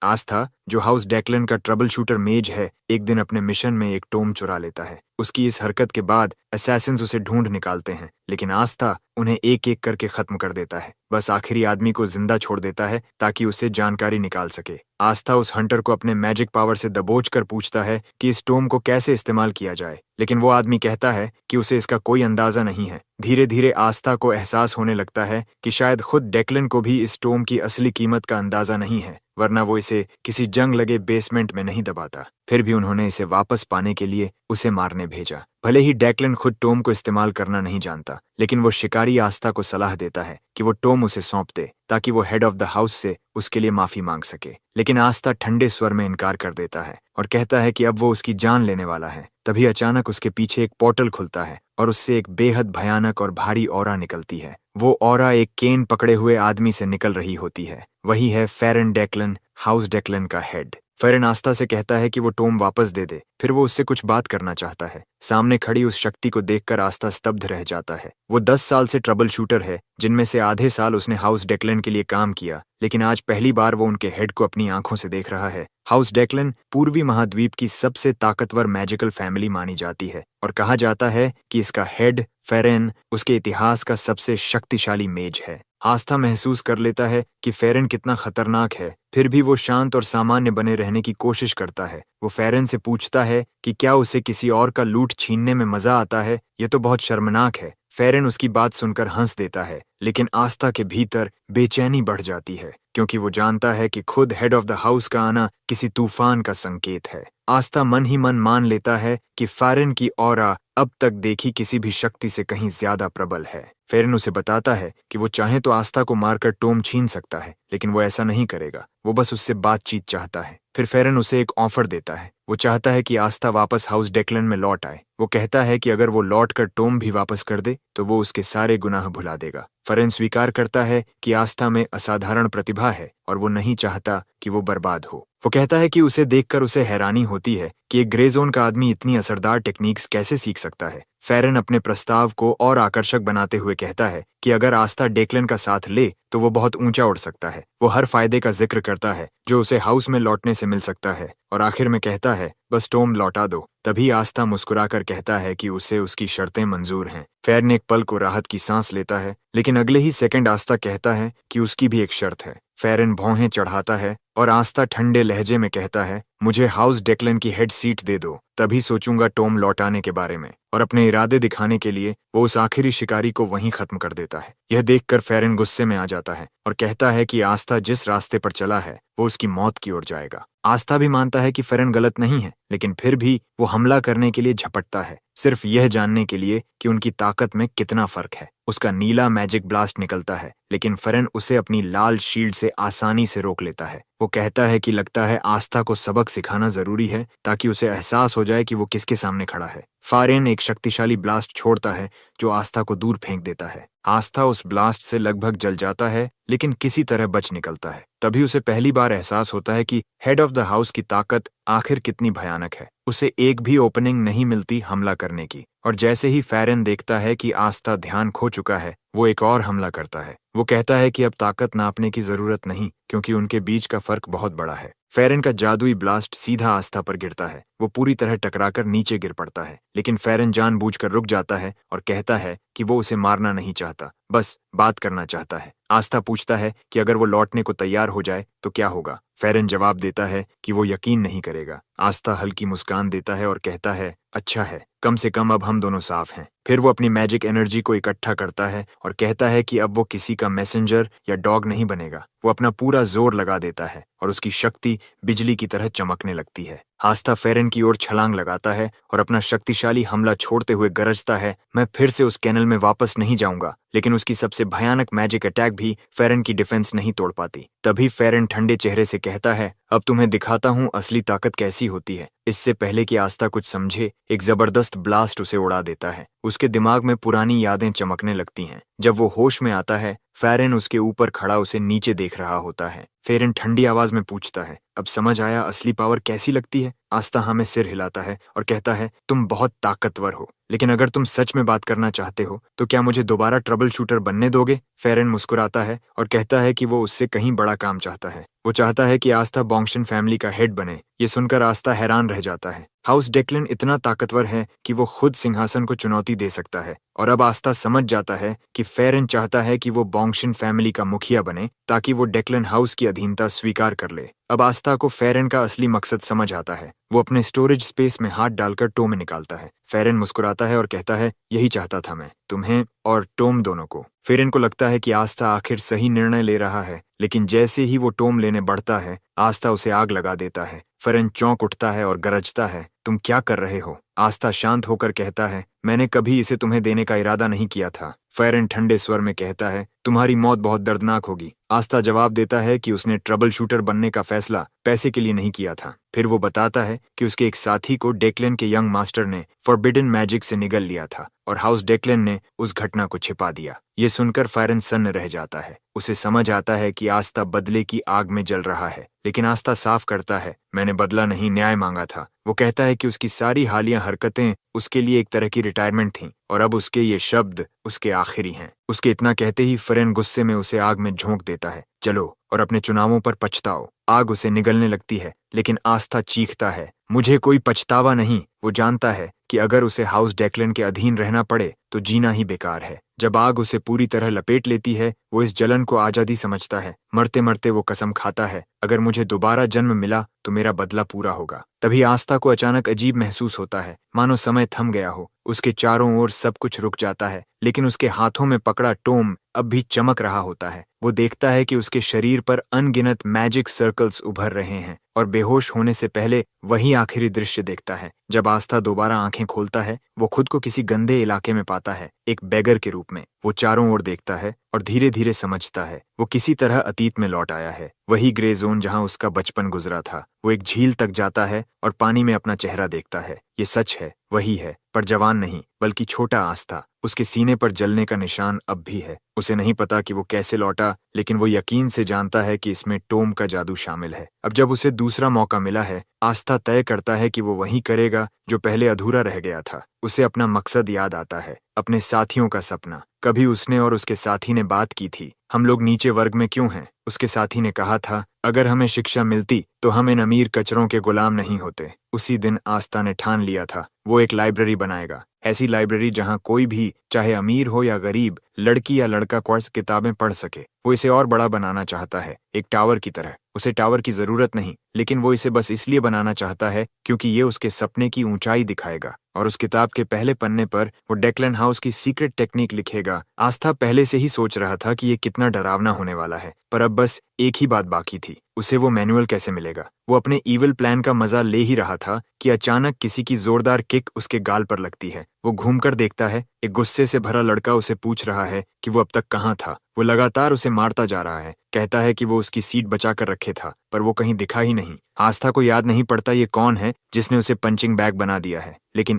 आस्था, जो house Declan का trouble shooter मेज है, एक दिन अपने मिशन में एक टोम चुरा लेता है। उसकी इस हरकत के बाद असैसिन्स उसे ढूंढ निकालते हैं, लेकिन आस्था उन्हें एक एक करके खत्म कर देता है। बस आखिरी आदमी को जिंदा छोड़ देता है ताकि उससे जानकारी निकाल सके। आस्था उस हंटर को अपने मैजिक पावर से दबोच कर पूछता है कि इस टोम को कैसे इस्तेमाल किया जाए, लेकिन वो आदमी कहता है कि उसे इसका कोई अंदाजा नहीं है। धीरे धीरे आस्था को एहसास होने लगता है कि शायद खुद डेक्लन को भी इस टोम की असली कीमत का अंदाजा नहीं है, वरना वो इसे किसी जंग लगे बेसमेंट में नहीं दबाता। फिर भी उन्होंने इसे वापस पाने के लिए उसे मारने भेजा। भले ही डेक्लन खुद टोम को इस्तेमाल करना नहीं जानता, लेकिन वो शिकारी आस्था को सलाह देता है कि वो टोम उसे सौंप दे ताकि वो हेड ऑफ द हाउस से उसके लिए माफी मांग सके। लेकिन आस्था ठंडे स्वर में इनकार कर देता है और कहता है कि अब वो उसकी जान लेने वाला है। तभी अचानक उसके पीछे एक पोर्टल खुलता है और उससे एक बेहद भयानक और भारी ऑरा निकलती है। वो ऑरा एक केन पकड़े हुए आदमी से निकल रही होती है। वही है फेरन डेक्लन, हाउस डेक्लन का हेड। फेरन आस्था से कहता है कि वो टोम वापस दे दे। फिर वो उससे कुछ बात करना चाहता है। सामने खड़ी उस शक्ति को देखकर आस्था स्तब्ध रह जाता है। वो 10 साल से ट्रबल शूटर है, जिनमें से आधे साल उसने हाउस डेक्लन के लिए काम किया, लेकिन आज पहली बार वो उनके हेड को अपनी आंखों से देख रहा है। हाउस डेक्लन पूर्वी महाद्वीप की सबसे ताकतवर मैजिकल फैमिली मानी जाती है और कहा जाता है कि इसका हेड फेरन उसके इतिहास का सबसे शक्तिशाली मेज है। आस्था महसूस कर लेता है कि फेरन कितना खतरनाक है, फिर भी वो शांत और सामान्य बने रहने की कोशिश करता है। वो फेरन से पूछता है कि क्या उसे किसी और का लूट छीनने में मजा आता है। ये तो बहुत शर्मनाक है। फेरन उसकी बात सुनकर हंस देता है, लेकिन आस्था के भीतर बेचैनी बढ़ जाती है, क्योंकि वो जानता है कि खुद हेड ऑफ द हाउस का आना किसी तूफान का संकेत है। आस्था मन ही मन मान लेता है कि फेरन की ऑरा अब तक देखी किसी भी शक्ति से कहीं ज्यादा प्रबल है। फेरन उसे बताता है कि वो चाहे तो आस्था को मारकर टोम छीन सकता है, लेकिन वो ऐसा नहीं करेगा। वो बस उससे बातचीत चाहता है। फिर फेरन उसे एक ऑफर देता है। वो चाहता है कि आस्था वापस हाउस डेक्लन में लौट आए। वो कहता है कि अगर वो लौट कर टोम भी वापस कर दे तो वो उसके सारे गुनाह भुला देगा। फेरन स्वीकार करता है कि आस्था में असाधारण प्रतिभा है और वो नहीं चाहता कि वो बर्बाद हो। वो कहता है कि उसे देखकर उसे हैरानी होती है कि एक ग्रे जोन का आदमी इतनी असरदार टेक्निक्स कैसे सीख सकता है। फेरन अपने प्रस्ताव को और आकर्षक बनाते हुए कहता है कि अगर आस्था डेक्लन का साथ ले तो वो बहुत ऊंचा उड़ सकता है। वो हर फायदे का जिक्र करता है जो उसे हाउस में लौटने से मिल सकता है और आखिर में कहता है बस टोम लौटा दो। तभी आस्था मुस्कुराकर कहता है कि उसे उसकी शर्तें मंजूर हैं। फेरन एक पल को राहत की सांस लेता है, लेकिन अगले ही सेकंड आस्था कहता है कि उसकी भी एक शर्त है। फेरन भौहें चढ़ाता है और आस्था ठंडे लहजे में कहता है मुझे हाउस डेक्लन की हेड सीट दे दो, तभी सोचूंगा टोम लौटाने के बारे में। और अपने इरादे दिखाने के लिए वो उस आखिरी शिकारी को वहीं खत्म कर देता है। यह देखकर फेरन गुस्से में आ जाता है और कहता है कि आस्था जिस रास्ते पर चला है वो उसकी मौत की ओर जाएगा। आस्था भी मानता है कि फेरन गलत नहीं है, लेकिन फिर भी वो हमला करने के लिए झपटता है, सिर्फ यह जानने के लिए कि उनकी ताकत में कितना फर्क है। उसका नीला मैजिक ब्लास्ट निकलता है, लेकिन फेरन उसे अपनी लाल शील्ड से आसानी से रोक लेता है। वो कहता है कि लगता है आस्था को सबक सिखाना जरूरी है ताकि उसे एहसास हो जाए कि वो किसके सामने खड़ा है। फेरन एक शक्तिशाली ब्लास्ट छोड़ता है जो आस्था को दूर फेंक देता है। आस्था उस ब्लास्ट से लगभग जल जाता है, लेकिन किसी तरह बच निकलता है। तभी उसे पहली बार एहसास होता है कि हेड ऑफ द हाउस की ताकत आखिर कितनी भयानक है। उसे एक भी ओपनिंग नहीं मिलती हमला करने की, और जैसे ही फेरन देखता है कि आस्था ध्यान खो चुका है, वो एक और हमला करता है। वो कहता है कि अब ताकत नापने की जरूरत नहीं, क्योंकि उनके बीच का फर्क बहुत बड़ा है। फेरन का जादुई ब्लास्ट सीधा आस्था पर गिरता है। वो पूरी तरह टकराकर नीचे गिर पड़ता है, लेकिन फेरन जानबूझकर रुक जाता है और कहता है कि वो उसे मारना नहीं चाहता, बस बात करना चाहता है। आस्था पूछता है कि अगर वो लौटने को तैयार हो जाए तो क्या होगा। फेरन जवाब देता है कि वो यकीन नहीं करेगा। आस्था हल्की मुस्कान देता है और कहता है अच्छा है, कम से कम अब हम दोनों साफ हैं। फिर वो अपनी मैजिक एनर्जी को इकट्ठा करता है और कहता है कि अब वो किसी का मैसेंजर या डॉग नहीं बनेगा। वो अपना पूरा जोर लगा देता है और उसकी शक्ति बिजली की तरह चमकने लगती है। आस्था फेरन की ओर छलांग लगाता है और अपना शक्तिशाली हमला छोड़ते हुए गरजता है मैं फिर से उस कैनल में वापस नहीं जाऊंगा। लेकिन उसकी सबसे भयानक मैजिक अटैक भी फेरन की डिफेंस नहीं तोड़ पाती। तभी फेरन ठंडे चेहरे से कहता है अब तुम्हें दिखाता हूँ असली ताकत कैसी होती है। इससे पहले कि आस्था कुछ समझे, एक जबरदस्त ब्लास्ट उसे उड़ा देता है। उसके दिमाग में पुरानी यादें चमकने लगती हैं। जब वो होश में आता है, फेरन उसके ऊपर खड़ा उसे नीचे देख रहा होता है। फेरन ठंडी आवाज में पूछता है अब समझ आया असली पावर कैसी लगती है। आस्था हमें सिर हिलाता है और कहता है तुम बहुत ताकतवर हो, लेकिन अगर तुम सच में बात करना चाहते हो तो क्या मुझे दोबारा ट्रबल शूटर बनने दोगे? फेरेन मुस्कुराता है और कहता है कि वो उससे कहीं बड़ा काम चाहता है। वो चाहता है कि आस्था बोंगशन फैमिली का हेड बने। ये सुनकर आस्था हैरान रह जाता है। हाउस डेक्लन इतना ताकतवर है कि वो खुद सिंहासन को चुनौती दे सकता है, और अब आस्था समझ जाता है कि फेरेन चाहता है कि वो बोंगशन फैमिली का मुखिया बने ताकि वो डेक्लन हाउस की अधीनता स्वीकार कर ले। अब आस्था को फेरेन का असली मकसद समझ आता है। वो अपने स्टोरेज स्पेस में हाथ डालकर टोम निकालता है। फेरेन मुस्कुराता है और कहता है यही चाहता था मैं, तुम्हें और टोम दोनों को। फेरेन को लगता है कि आस्था आखिर सही निर्णय ले रहा है, लेकिन जैसे ही वो टोम लेने बढ़ता है आस्था उसे आग लगा देता है। फेरेन चौंक उठता है और गरजता है, तुम क्या कर रहे हो? आस्था शांत होकर कहता है, मैंने कभी इसे तुम्हें देने का इरादा नहीं किया था। फेरेन ठंडे स्वर में कहता है, तुम्हारी मौत बहुत दर्दनाक होगी। आस्था जवाब देता है कि उसने ट्रबल शूटर बनने का फैसला पैसे के लिए नहीं किया था। फिर वो बताता है कि उसके एक साथी को डेक्लेन के यंग मास्टर ने फॉरबिडन मैजिक से निगल लिया था और हाउस डेक्लेन ने उस घटना को छिपा दिया। ये सुनकर फेरेन सन्न रह जाता है। उसे समझ आता है कि आस्था बदले की आग में जल रहा है, लेकिन आस्था साफ करता है, मैंने बदला नहीं, न्याय मांगा था। वो कहता है कि उसकी सारी हालिया हरकतें उसके लिए एक तरह की रिटायरमेंट थीं और अब उसके ये शब्द उसके आखिरी हैं। उसके इतना कहते ही फेरेन गुस्से में उसे आग में झोंक देता है, चलो और अपने चुनावों पर पछताओ। आग उसे निगलने लगती है, लेकिन आस्था चीखता है, मुझे कोई पछतावा नहीं। वो जानता है कि अगर उसे हाउस डेक्लेन के अधीन रहना पड़े तो जीना ही बेकार है। जब आग उसे पूरी तरह लपेट लेती है, वो इस जलन को आजादी समझता है। मरते मरते वो कसम खाता है, अगर मुझे दोबारा जन्म मिला तो मेरा बदला पूरा होगा। तभी आस्था को अचानक अजीब महसूस होता है, मानो समय थम गया हो। उसके चारों ओर सब कुछ रुक जाता है, लेकिन उसके हाथों में पकड़ा टोम अब भी चमक रहा होता है। वो देखता है कि उसके शरीर पर अनगिनत मैजिक सर्कल्स उभर रहे हैं और बेहोश होने से पहले वही आखिरी दृश्य देखता है। जब आस्था दोबारा आंखें खोलता है, वो खुद को किसी गंदे इलाके में पाता है, एक बेगर के रूप में। वो चारों ओर देखता है और धीरे धीरे समझता है वो किसी तरह अतीत में लौट आया है, वही ग्रे जोन जहां उसका बचपन गुजरा था। वो एक झील तक जाता है और पानी में अपना चेहरा देखता है। ये सच है, वही है, पर जवान नहीं बल्कि छोटा आस्था। उसके सीने पर जलने का निशान अब भी है। उसे नहीं पता कि वो कैसे लौटा, लेकिन वो यकीन से जानता है कि इसमें टोम का जादू शामिल है। अब जब उसे दूसरा मौका मिला है, आस्था तय करता है कि वो वही करेगा जो पहले अधूरा रह गया था। उसे अपना मकसद याद आता है, अपने साथियों का सपना। कभी उसने और उसके साथी ने बात की थी, हम लोग नीचे वर्ग में क्यों हैं? उसके साथी ने कहा था, अगर हमें शिक्षा मिलती तो हम इन अमीर कचरों के गुलाम नहीं होते। उसी दिन आस्था ने ठान लिया था वो एक लाइब्रेरी बनाएगा, ऐसी लाइब्रेरी जहां कोई भी, चाहे अमीर हो या गरीब, लड़की या लड़का कोर्स किताबें पढ़ सके। वो इसे और बड़ा बनाना चाहता है, एक टावर की तरह। उसे टावर की जरूरत नहीं, लेकिन वो इसे बस इसलिए बनाना चाहता है क्योंकि ये उसके सपने की ऊंचाई दिखाएगा। और उस किताब के पहले पन्ने पर वो डेक्लन हाउस की सीक्रेट टेक्निक लिखेगा। आस्था पहले से ही सोच रहा था कि ये कितना डरावना होने वाला है, पर अब बस एक ही बात बाकी थी, उसे वो मैनुअल कैसे मिलेगा। वो अपने ईविल प्लान का मजा ले ही रहा था कि अचानक किसी की जोरदार किक उसके गाल पर लगती है। वो घूमकर देखता है, एक गुस्से से भरा लड़का उसे पूछ रहा है कि वो अब तक कहाँ था। वो लगातार उसे मारता जा रहा है, कहता है कि वो उसकी सीट बचा कर रखे था, पर वो कहीं दिखा ही नहीं। आस्था को याद नहीं पड़ता ये कौन है जिसने उसे पंचिंग बैग बना दिया है, लेकिन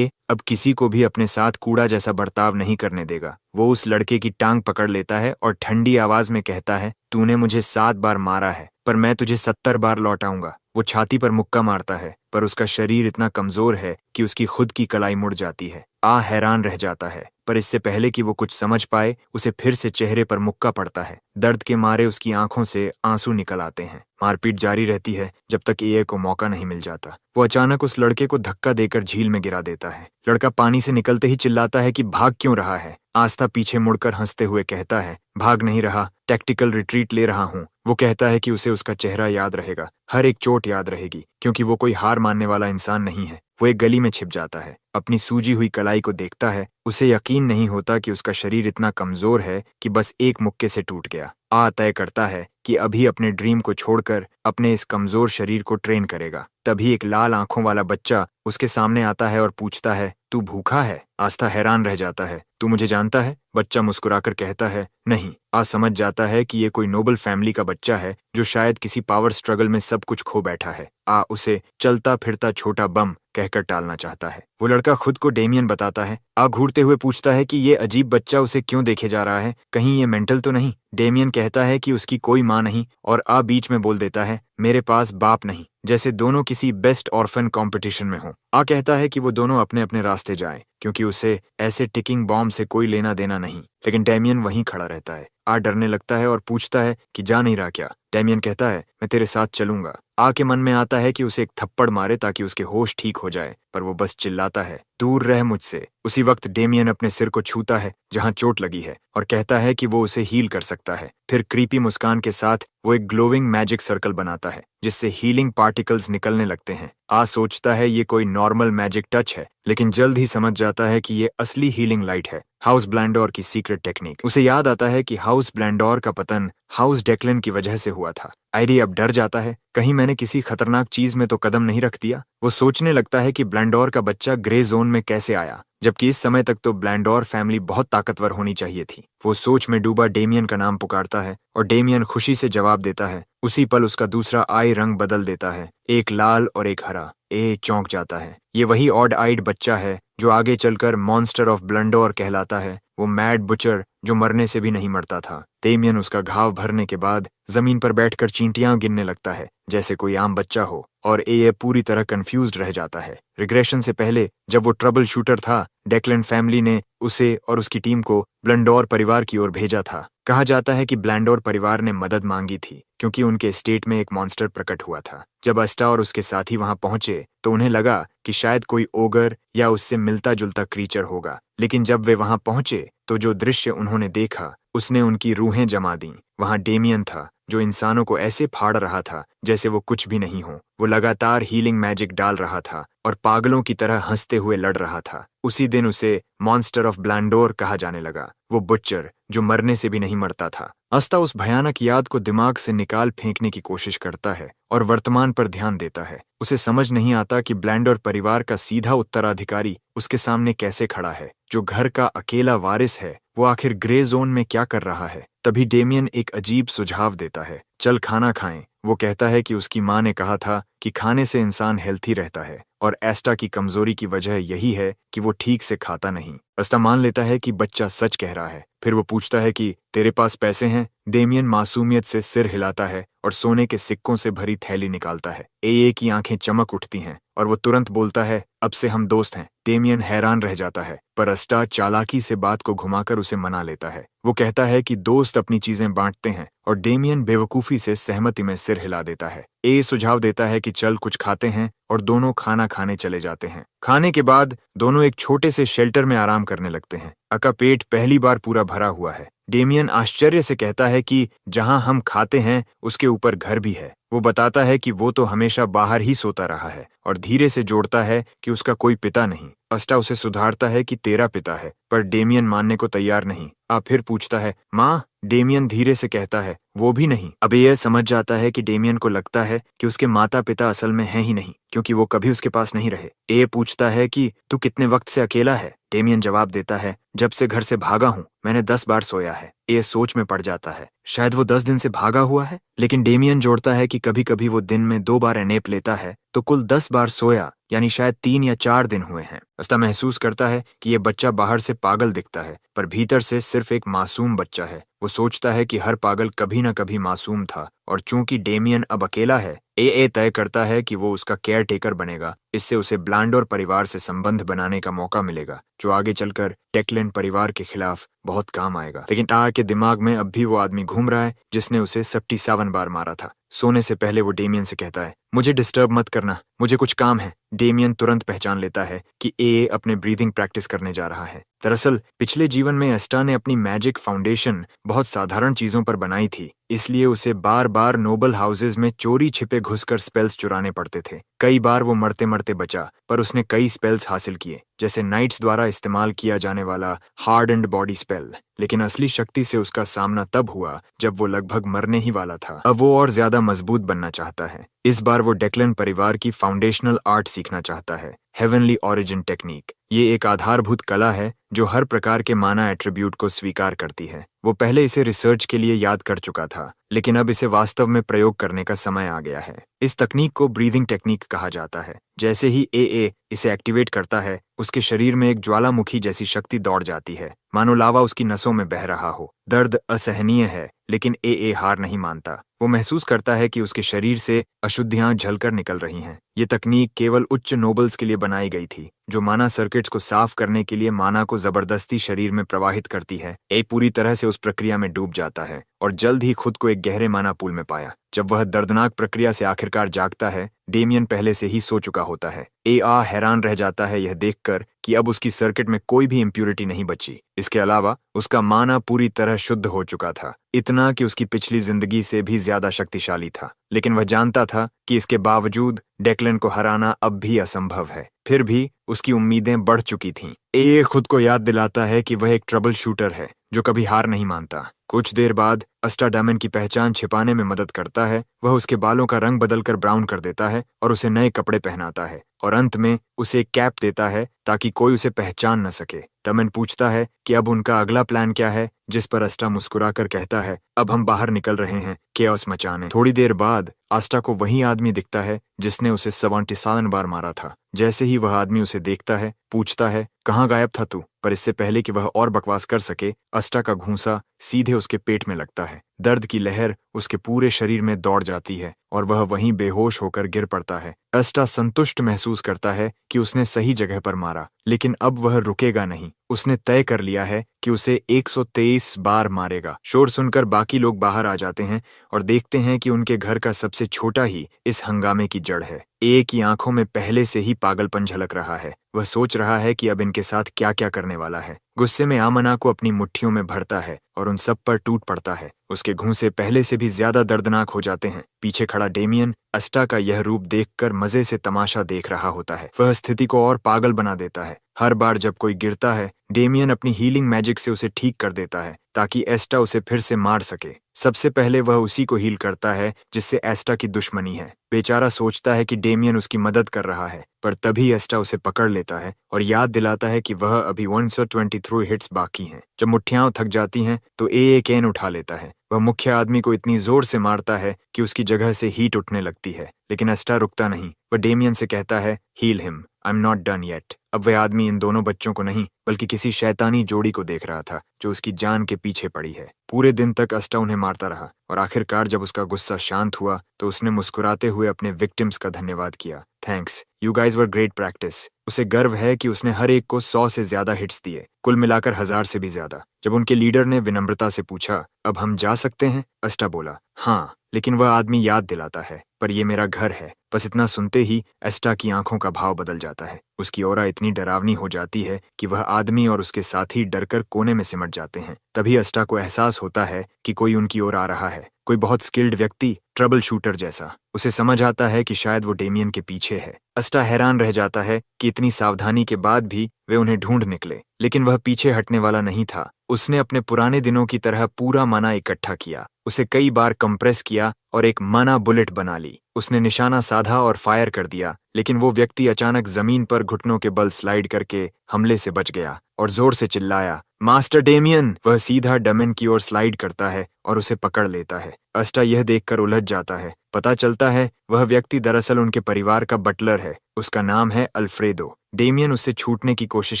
अब किसी को भी अपने साथ कूड़ा जैसा बर्ताव नहीं करने देगा। वो उस लड़के की टांग पकड़ लेता है और ठंडी आवाज में कहता है, तूने मुझे 7 बार मारा है, पर मैं तुझे 70 बार लौटाऊंगा। वो छाती पर मुक्का मारता है, पर उसका शरीर इतना कमजोर है कि उसकी खुद की कलाई मुड़ जाती है। हैरान रह जाता है, पर इससे पहले कि वो कुछ समझ पाए, उसे फिर से चेहरे पर मुक्का पड़ता है। दर्द के मारे उसकी आंखों से आंसू निकल आते हैं। मारपीट जारी रहती है जब तक को मौका नहीं मिल जाता। वो अचानक उस लड़के को धक्का देकर झील में गिरा देता है। लड़का पानी से निकलते ही चिल्लाता है कि भाग क्यों रहा है। आस्था पीछे मुड़कर हंसते हुए कहता है, भाग नहीं रहा, टैक्टिकल रिट्रीट ले रहा हूँ। वो कहता है कि उसे उसका चेहरा याद रहेगा, हर एक चोट याद रहेगी, क्योंकि वो कोई हार मानने वाला इंसान नहीं है। वो एक गली में छिप जाता है, अपनी सूजी हुई कलाई को देखता है। उसे यकीन नहीं होता कि उसका शरीर इतना कमजोर है कि बस एक मुक्के से टूट गया। तय करता है कि अभी अपने ड्रीम को छोड़कर अपने इस कमजोर शरीर को ट्रेन करेगा। तभी एक लाल आंखों वाला बच्चा उसके सामने आता है और पूछता है, तू भूखा है? आस्था हैरान रह जाता है, तू मुझे जानता है? बच्चा मुस्कुराकर कहता है, नहीं। समझ जाता है कि ये कोई नोबल फैमिली का बच्चा है जो शायद किसी पावर स्ट्रगल में सब कुछ खो बैठा है। उसे चलता फिरता छोटा बम कहकर टालना चाहता है। वो लड़का खुद को डेमियन बताता है। आ घूरते हुए पूछता है कि ये अजीब बच्चा उसे क्यों देखे जा रहा है, कहीं ये मेंटल तो नहीं। डेमियन कहता है कि उसकी कोई माँ नहीं, और आ बीच में बोल देता है, मेरे पास बाप नहीं, जैसे दोनों किसी बेस्ट ऑर्फन कंपटीशन में हों। आ कहता है कि वो दोनों अपने अपने रास्ते जाएं, क्योंकि उसे ऐसे टिकिंग बॉम्ब से कोई लेना देना नहीं। लेकिन डेमियन वहीं खड़ा रहता है। आ डरने लगता है और पूछता है कि जा नहीं रहा क्या। डेमियन कहता है, मैं तेरे साथ चलूंगा। आ के मन में आता है कि उसे एक थप्पड़ मारे ताकि उसके होश ठीक हो जाए, पर वो बस चिल्लाता है, दूर रह मुझसे। उसी वक्त डेमियन अपने सिर को छूता है जहां चोट लगी है और कहता है कि वो उसे हील कर सकता है। फिर क्रीपी मुस्कान के साथ वो एक ग्लोविंग मैजिक सर्कल बनाता है जिससे हीलिंग पार्टिकल्स निकलने लगते हैं। आ सोचता है ये कोई नॉर्मल मैजिक टच है, लेकिन जल्द ही समझ जाता है कि ये असली हीलिंग लाइट है, हाउस ब्लैंडोर की सीक्रेट टेक्निक। उसे याद आता है कि हाउस ब्लैंडोर का पतन हाउस डेक्लन की वजह से हुआ था। आयरी अब डर जाता है, कहीं मैंने किसी खतरनाक चीज में तो कदम नहीं रख दिया। वो सोचने लगता है कि ब्लैंडोर का बच्चा ग्रे जोन में कैसे आया, जबकि इस समय तक तो ब्लैंडोर फैमिली बहुत ताकतवर होनी चाहिए थी। वो सोच में डूबा डेमियन का नाम पुकारता है और डेमियन खुशी से जवाब देता है। उसी पल उसका दूसरा आई रंग बदल देता है, एक लाल और एक हरा। ए चौंक जाता है। ये वही ऑड आइड बच्चा है जो आगे चलकर मॉन्स्टर ऑफ ब्लैंडोर कहलाता है, वो मैड बुचर जो मरने से भी नहीं मरता था। डेमियन उसका घाव भरने के बाद जमीन पर बैठकर चींटियां गिनने लगता है जैसे कोई आम बच्चा हो, और ए पूरी तरह कंफ्यूज्ड रह जाता है। रिग्रेशन से पहले जब वो ट्रबल शूटर था, डेक्लन फैमिली ने उसे और उसकी टीम को ब्लैंडोर परिवार की ओर भेजा था। कहा जाता है कि ब्लैंडोर परिवार ने मदद मांगी थी क्योंकि उनके स्टेट में एक मॉन्स्टर प्रकट हुआ था। जब अस्टा और उसके साथी वहां पहुंचे तो उन्हें लगा कि शायद कोई ओगर या उससे मिलता जुलता क्रीचर होगा, लेकिन जब वे वहां पहुंचे तो जो दृश्य उन्होंने देखा उसने उनकी रूहें जमा दी। वहां डेमियन था जो इंसानों को ऐसे फाड़ रहा था जैसे वो कुछ भी नहीं हो। वो लगातार हीलिंग मैजिक डाल रहा था और पागलों की तरह हंसते हुए लड़ रहा था। उसी दिन उसे मॉन्स्टर ऑफ ब्लैंडोर कहा जाने लगा, वो बुच्चर जो मरने से भी नहीं मरता था। अस्ता उस भयानक याद को दिमाग से निकाल फेंकने की कोशिश करता है और वर्तमान पर ध्यान देता है। उसे समझ नहीं आता कि ब्लैंडोर परिवार का सीधा उत्तराधिकारी उसके सामने कैसे खड़ा है। जो घर का अकेला वारिस है वो आखिर ग्रे जोन में क्या कर रहा है। तभी डेमियन एक अजीब सुझाव देता है, चल खाना खाएं। वो कहता है कि उसकी माँ ने कहा था कि खाने से इंसान हेल्थी रहता है और एस्टा की कमजोरी की वजह यही है कि वो ठीक से खाता नहीं। अस्टा मान लेता है कि बच्चा सच कह रहा है। फिर वो पूछता है कि तेरे पास पैसे हैं? डेमियन मासूमियत से सिर हिलाता है और सोने के सिक्कों से भरी थैली निकालता है। ए की आंखें चमक उठती हैं और वो तुरंत बोलता है, अब से हम दोस्त हैं। डेमियन हैरान रह जाता है, पर अस्टा चालाकी से बात को घुमाकर उसे मना लेता है। वो कहता है कि दोस्त अपनी चीजें बांटते हैं, और डेमियन बेवकूफी से सहमति में सिर हिला देता है। ए सुझाव देता है कि चल कुछ खाते हैं, और दोनों खाना खाने चले जाते हैं। खाने के बाद दोनों एक छोटे से शेल्टर में आराम करने लगते हैं। अका पेट पहली बार पूरा भरा हुआ है। डेमियन आश्चर्य से कहता है कि जहां हम खाते हैं उसके ऊपर घर भी है। वो बताता है कि वो तो हमेशा बाहर ही सोता रहा है, और धीरे से जोड़ता है कि उसका कोई पिता नहीं। अस्टा उसे सुधारता है कि तेरा पिता है, पर डेमियन मानने को तैयार नहीं। फिर पूछता है, माँ? डेमियन धीरे से कहता है, वो भी नहीं। अब यह समझ जाता है कि डेमियन को लगता है कि उसके माता पिता असल में हैं ही नहीं, क्योंकि वो कभी उसके पास नहीं रहे। ए पूछता है कि तू कितने वक्त से अकेला है? डेमियन जवाब देता है, जब से घर से भागा हूँ मैंने 10 बार सोया है। ए सोच में पड़ जाता है, शायद वो 10 दिन से भागा हुआ है। लेकिन डेमियन जोड़ता है कि कभी कभी वो दिन में 2 बार एनेप लेता है, तो कुल 10 बार सोया, यानी शायद 3 या 4 दिन हुए हैं। अस्ता महसूस करता है कि ये बच्चा बाहर से पागल दिखता है, पर भीतर से सिर्फ एक मासूम बच्चा है। वो सोचता है कि हर पागल कभी न कभी मासूम था, और चूंकि डेमियन अब अकेला है, ए तय करता है कि वो उसका केयर टेकर बनेगा। इससे उसे ब्लैंडोर परिवार से संबंध बनाने का मौका मिलेगा, जो आगे चलकर डेक्लन परिवार के खिलाफ बहुत काम आएगा। लेकिन टा के दिमाग में अब भी वो आदमी घूम रहा है जिसने उसे 77 बार मारा था। सोने से पहले वो डेमियन से कहता है, मुझे डिस्टर्ब मत करना, मुझे कुछ काम है। डेमियन तुरंत पहचान लेता है कि ए अपने ब्रीदिंग प्रैक्टिस करने जा रहा है। दरअसल पिछले जीवन में एस्टा ने अपनी मैजिक फाउंडेशन बहुत साधारण चीजों पर बनाई थी, इसलिए उसे बार बार नोबल हाउसेज में चोरी छिपे घुसकर स्पेल्स चुराने पड़ते थे। कई बार वो मरते मरते बचा, पर उसने कई स्पेल्स हासिल किए, जैसे नाइट्स द्वारा इस्तेमाल किया जाने वाला हार्ड एंड बॉडी स्पेल। लेकिन असली शक्ति से उसका सामना तब हुआ जब वो लगभग मरने ही वाला था। अब वो और ज्यादा मजबूत बनना चाहता है। इस बार वो डेक्लन परिवार की फाउंडेशनल आर्ट सीखना चाहता है, हेवनली ऑरिजिन टेक्निक। ये एक आधारभूत कला है जो हर प्रकार के माना एट्रीब्यूट को स्वीकार करती है। वो पहले इसे रिसर्च के लिए याद कर चुका था, लेकिन अब इसे वास्तव में प्रयोग करने का समय आ गया है। इस तकनीक को ब्रीदिंग टेक्निक कहा जाता है। जैसे ही एए इसे एक्टिवेट करता है, उसके शरीर में एक ज्वालामुखी जैसी शक्ति दौड़ जाती है, मानो लावा उसकी नसों में बह रहा हो। दर्द असहनीय है, लेकिन एए हार नहीं मानता। वो महसूस करता है कि उसके शरीर से अशुद्धियां झलकर निकल रही हैं। ये तकनीक केवल उच्च नोबल्स के लिए बनाई गई थी, जो माना सर्किट्स को साफ करने के लिए माना को जबरदस्ती शरीर में प्रवाहित करती है। ए पूरी तरह से उस प्रक्रिया में डूब जाता है और जल्द ही खुद को एक गहरे माना पूल में पाया। जब वह दर्दनाक प्रक्रिया से आखिरकार जागता है, डेमियन पहले से ही सो चुका होता है। एआ हैरान रह जाता है यह देखकर कि अब उसकी सर्किट में कोई भी इम्प्यूरिटी नहीं बची। इसके अलावा उसका माना पूरी तरह शुद्ध हो चुका था, इतना कि उसकी पिछली जिंदगी से भी ज्यादा शक्तिशाली था। लेकिन वह जानता था कि इसके बावजूद डेक्लन को हराना अब भी असंभव है। फिर भी उसकी उम्मीदें बढ़ चुकी थीं। ए खुद को याद दिलाता है कि वह एक ट्रबल शूटर है जो कभी हार नहीं मानता। कुछ देर बाद अस्टा डायमन की पहचान छिपाने में मदद करता है। वह उसके बालों का रंग बदलकर ब्राउन कर देता है और उसे नए कपड़े पहनाता है, और अंत में उसे एक कैप देता है ताकि कोई उसे पहचान न सके। डायमन पूछता है कि अब उनका अगला प्लान क्या है, जिस पर अस्टा मुस्कुराकर कहता है, अब हम बाहर निकल रहे हैं केओस मचाने। थोड़ी देर बाद आस्टा को वही आदमी दिखता है जिसने उसे 77 बार मारा था। जैसे ही वह आदमी उसे देखता है, पूछता है, कहाँ गायब था तू? पर इससे पहले कि वह और बकवास कर सके, अस्टा का घूंसा सीधे उसके पेट में लगता है। दर्द की लहर उसके पूरे शरीर में दौड़ जाती है और वह वहीं बेहोश होकर गिर पड़ता है। अस्टा संतुष्ट महसूस करता है कि उसने सही जगह पर मारा, लेकिन अब वह रुकेगा नहीं। उसने तय कर लिया है कि उसे 123 बार मारेगा। शोर सुनकर बाकी लोग बाहर आ जाते हैं और देखते हैं कि उनके घर का सबसे छोटा ही इस हंगामे की जड़ है। ए की आंखों में पहले से ही पागलपन झलक रहा है। वह सोच रहा है कि अब इनके साथ क्या क्या करने वाला है। गुस्से में आमना को अपनी मुट्ठियों में भरता है और उन सब पर टूट पड़ता है। उसके घूंसे पहले से भी ज्यादा दर्दनाक हो जाते हैं। पीछे खड़ा डेमियन अस्टा का यह रूप देखकर मजे से तमाशा देख रहा होता है। वह स्थिति को और पागल बना देता है। हर बार जब कोई गिरता है, डेमियन अपनी हीलिंग मैजिक से उसे ठीक कर देता है ताकि एस्टा उसे फिर से मार सके। सबसे पहले वह उसी को हील करता है जिससे एस्टा की दुश्मनी है। बेचारा सोचता है कि डेमियन उसकी मदद कर रहा है, पर तभी एस्टा उसे पकड़ लेता है और याद दिलाता है कि वह अभी 123 हिट्स बाकी हैं। जब मुट्ठियां थक जाती हैं तो ए कैन उठा लेता है। वह मुख्य आदमी को इतनी जोर से मारता है कि उसकी जगह से हीट उठने लगती है, लेकिन एस्टा रुकता नहीं। वह डेमियन से कहता है, heal him, I am not done yet. अब वह आदमी इन दोनों बच्चों को नहीं बल्कि किसी शैतानी जोड़ी को देख रहा था जो उसकी जान के पीछे पड़ी है। पूरे दिन तक अस्टा उन्हें मारता रहा और आखिरकार जब उसका गुस्सा शांत हुआ तो उसने मुस्कुराते हुए अपने विक्टिम्स का धन्यवाद किया। Thanks, you guys were great practice. उसे गर्व है कि उसने हर एक को 100 से ज्यादा हिट्स दिए, कुल मिलाकर 1000 से भी ज्यादा। जब उनके लीडर ने विनम्रता से पूछा, अब हम जा सकते हैं? अस्टा बोला, हाँ, लेकिन वह आदमी याद दिलाता है, पर यह मेरा घर है। बस इतना सुनते ही एस्टा की आंखों का भाव बदल जाता है। उसकी ऑरा इतनी डरावनी हो जाती है कि वह आदमी और उसके साथी डरकर कोने में सिमट जाते हैं। तभी एस्टा को एहसास होता है कि कोई उनकी ओर आ रहा है, कोई बहुत स्किल्ड व्यक्ति, ट्रबल शूटर जैसा। उसे समझ आता है कि शायद वो डेमियन के पीछे है। अस्टा हैरान रह जाता है कि इतनी सावधानी के बाद भी वे उन्हें ढूंढ निकले, लेकिन वह पीछे हटने वाला नहीं था। उसने अपने पुराने दिनों की तरह पूरा माना इकट्ठा किया, उसे कई बार कंप्रेस किया और एक माना बुलेट बना ली। उसने निशाना साधा और फायर कर दिया, लेकिन वो व्यक्ति अचानक जमीन पर घुटनों के बल स्लाइड करके हमले से बच गया और जोर से चिल्लाया, मास्टर डेमियन। वह सीधा डमेन की ओर स्लाइड करता है और उसे पकड़ लेता है। अस्टा यह देखकर उलझ जाता है। पता चलता है वह व्यक्ति दरअसल उनके परिवार का बटलर है। उसका नाम है अल्फ्रेडो। डेमियन उससे छूटने की कोशिश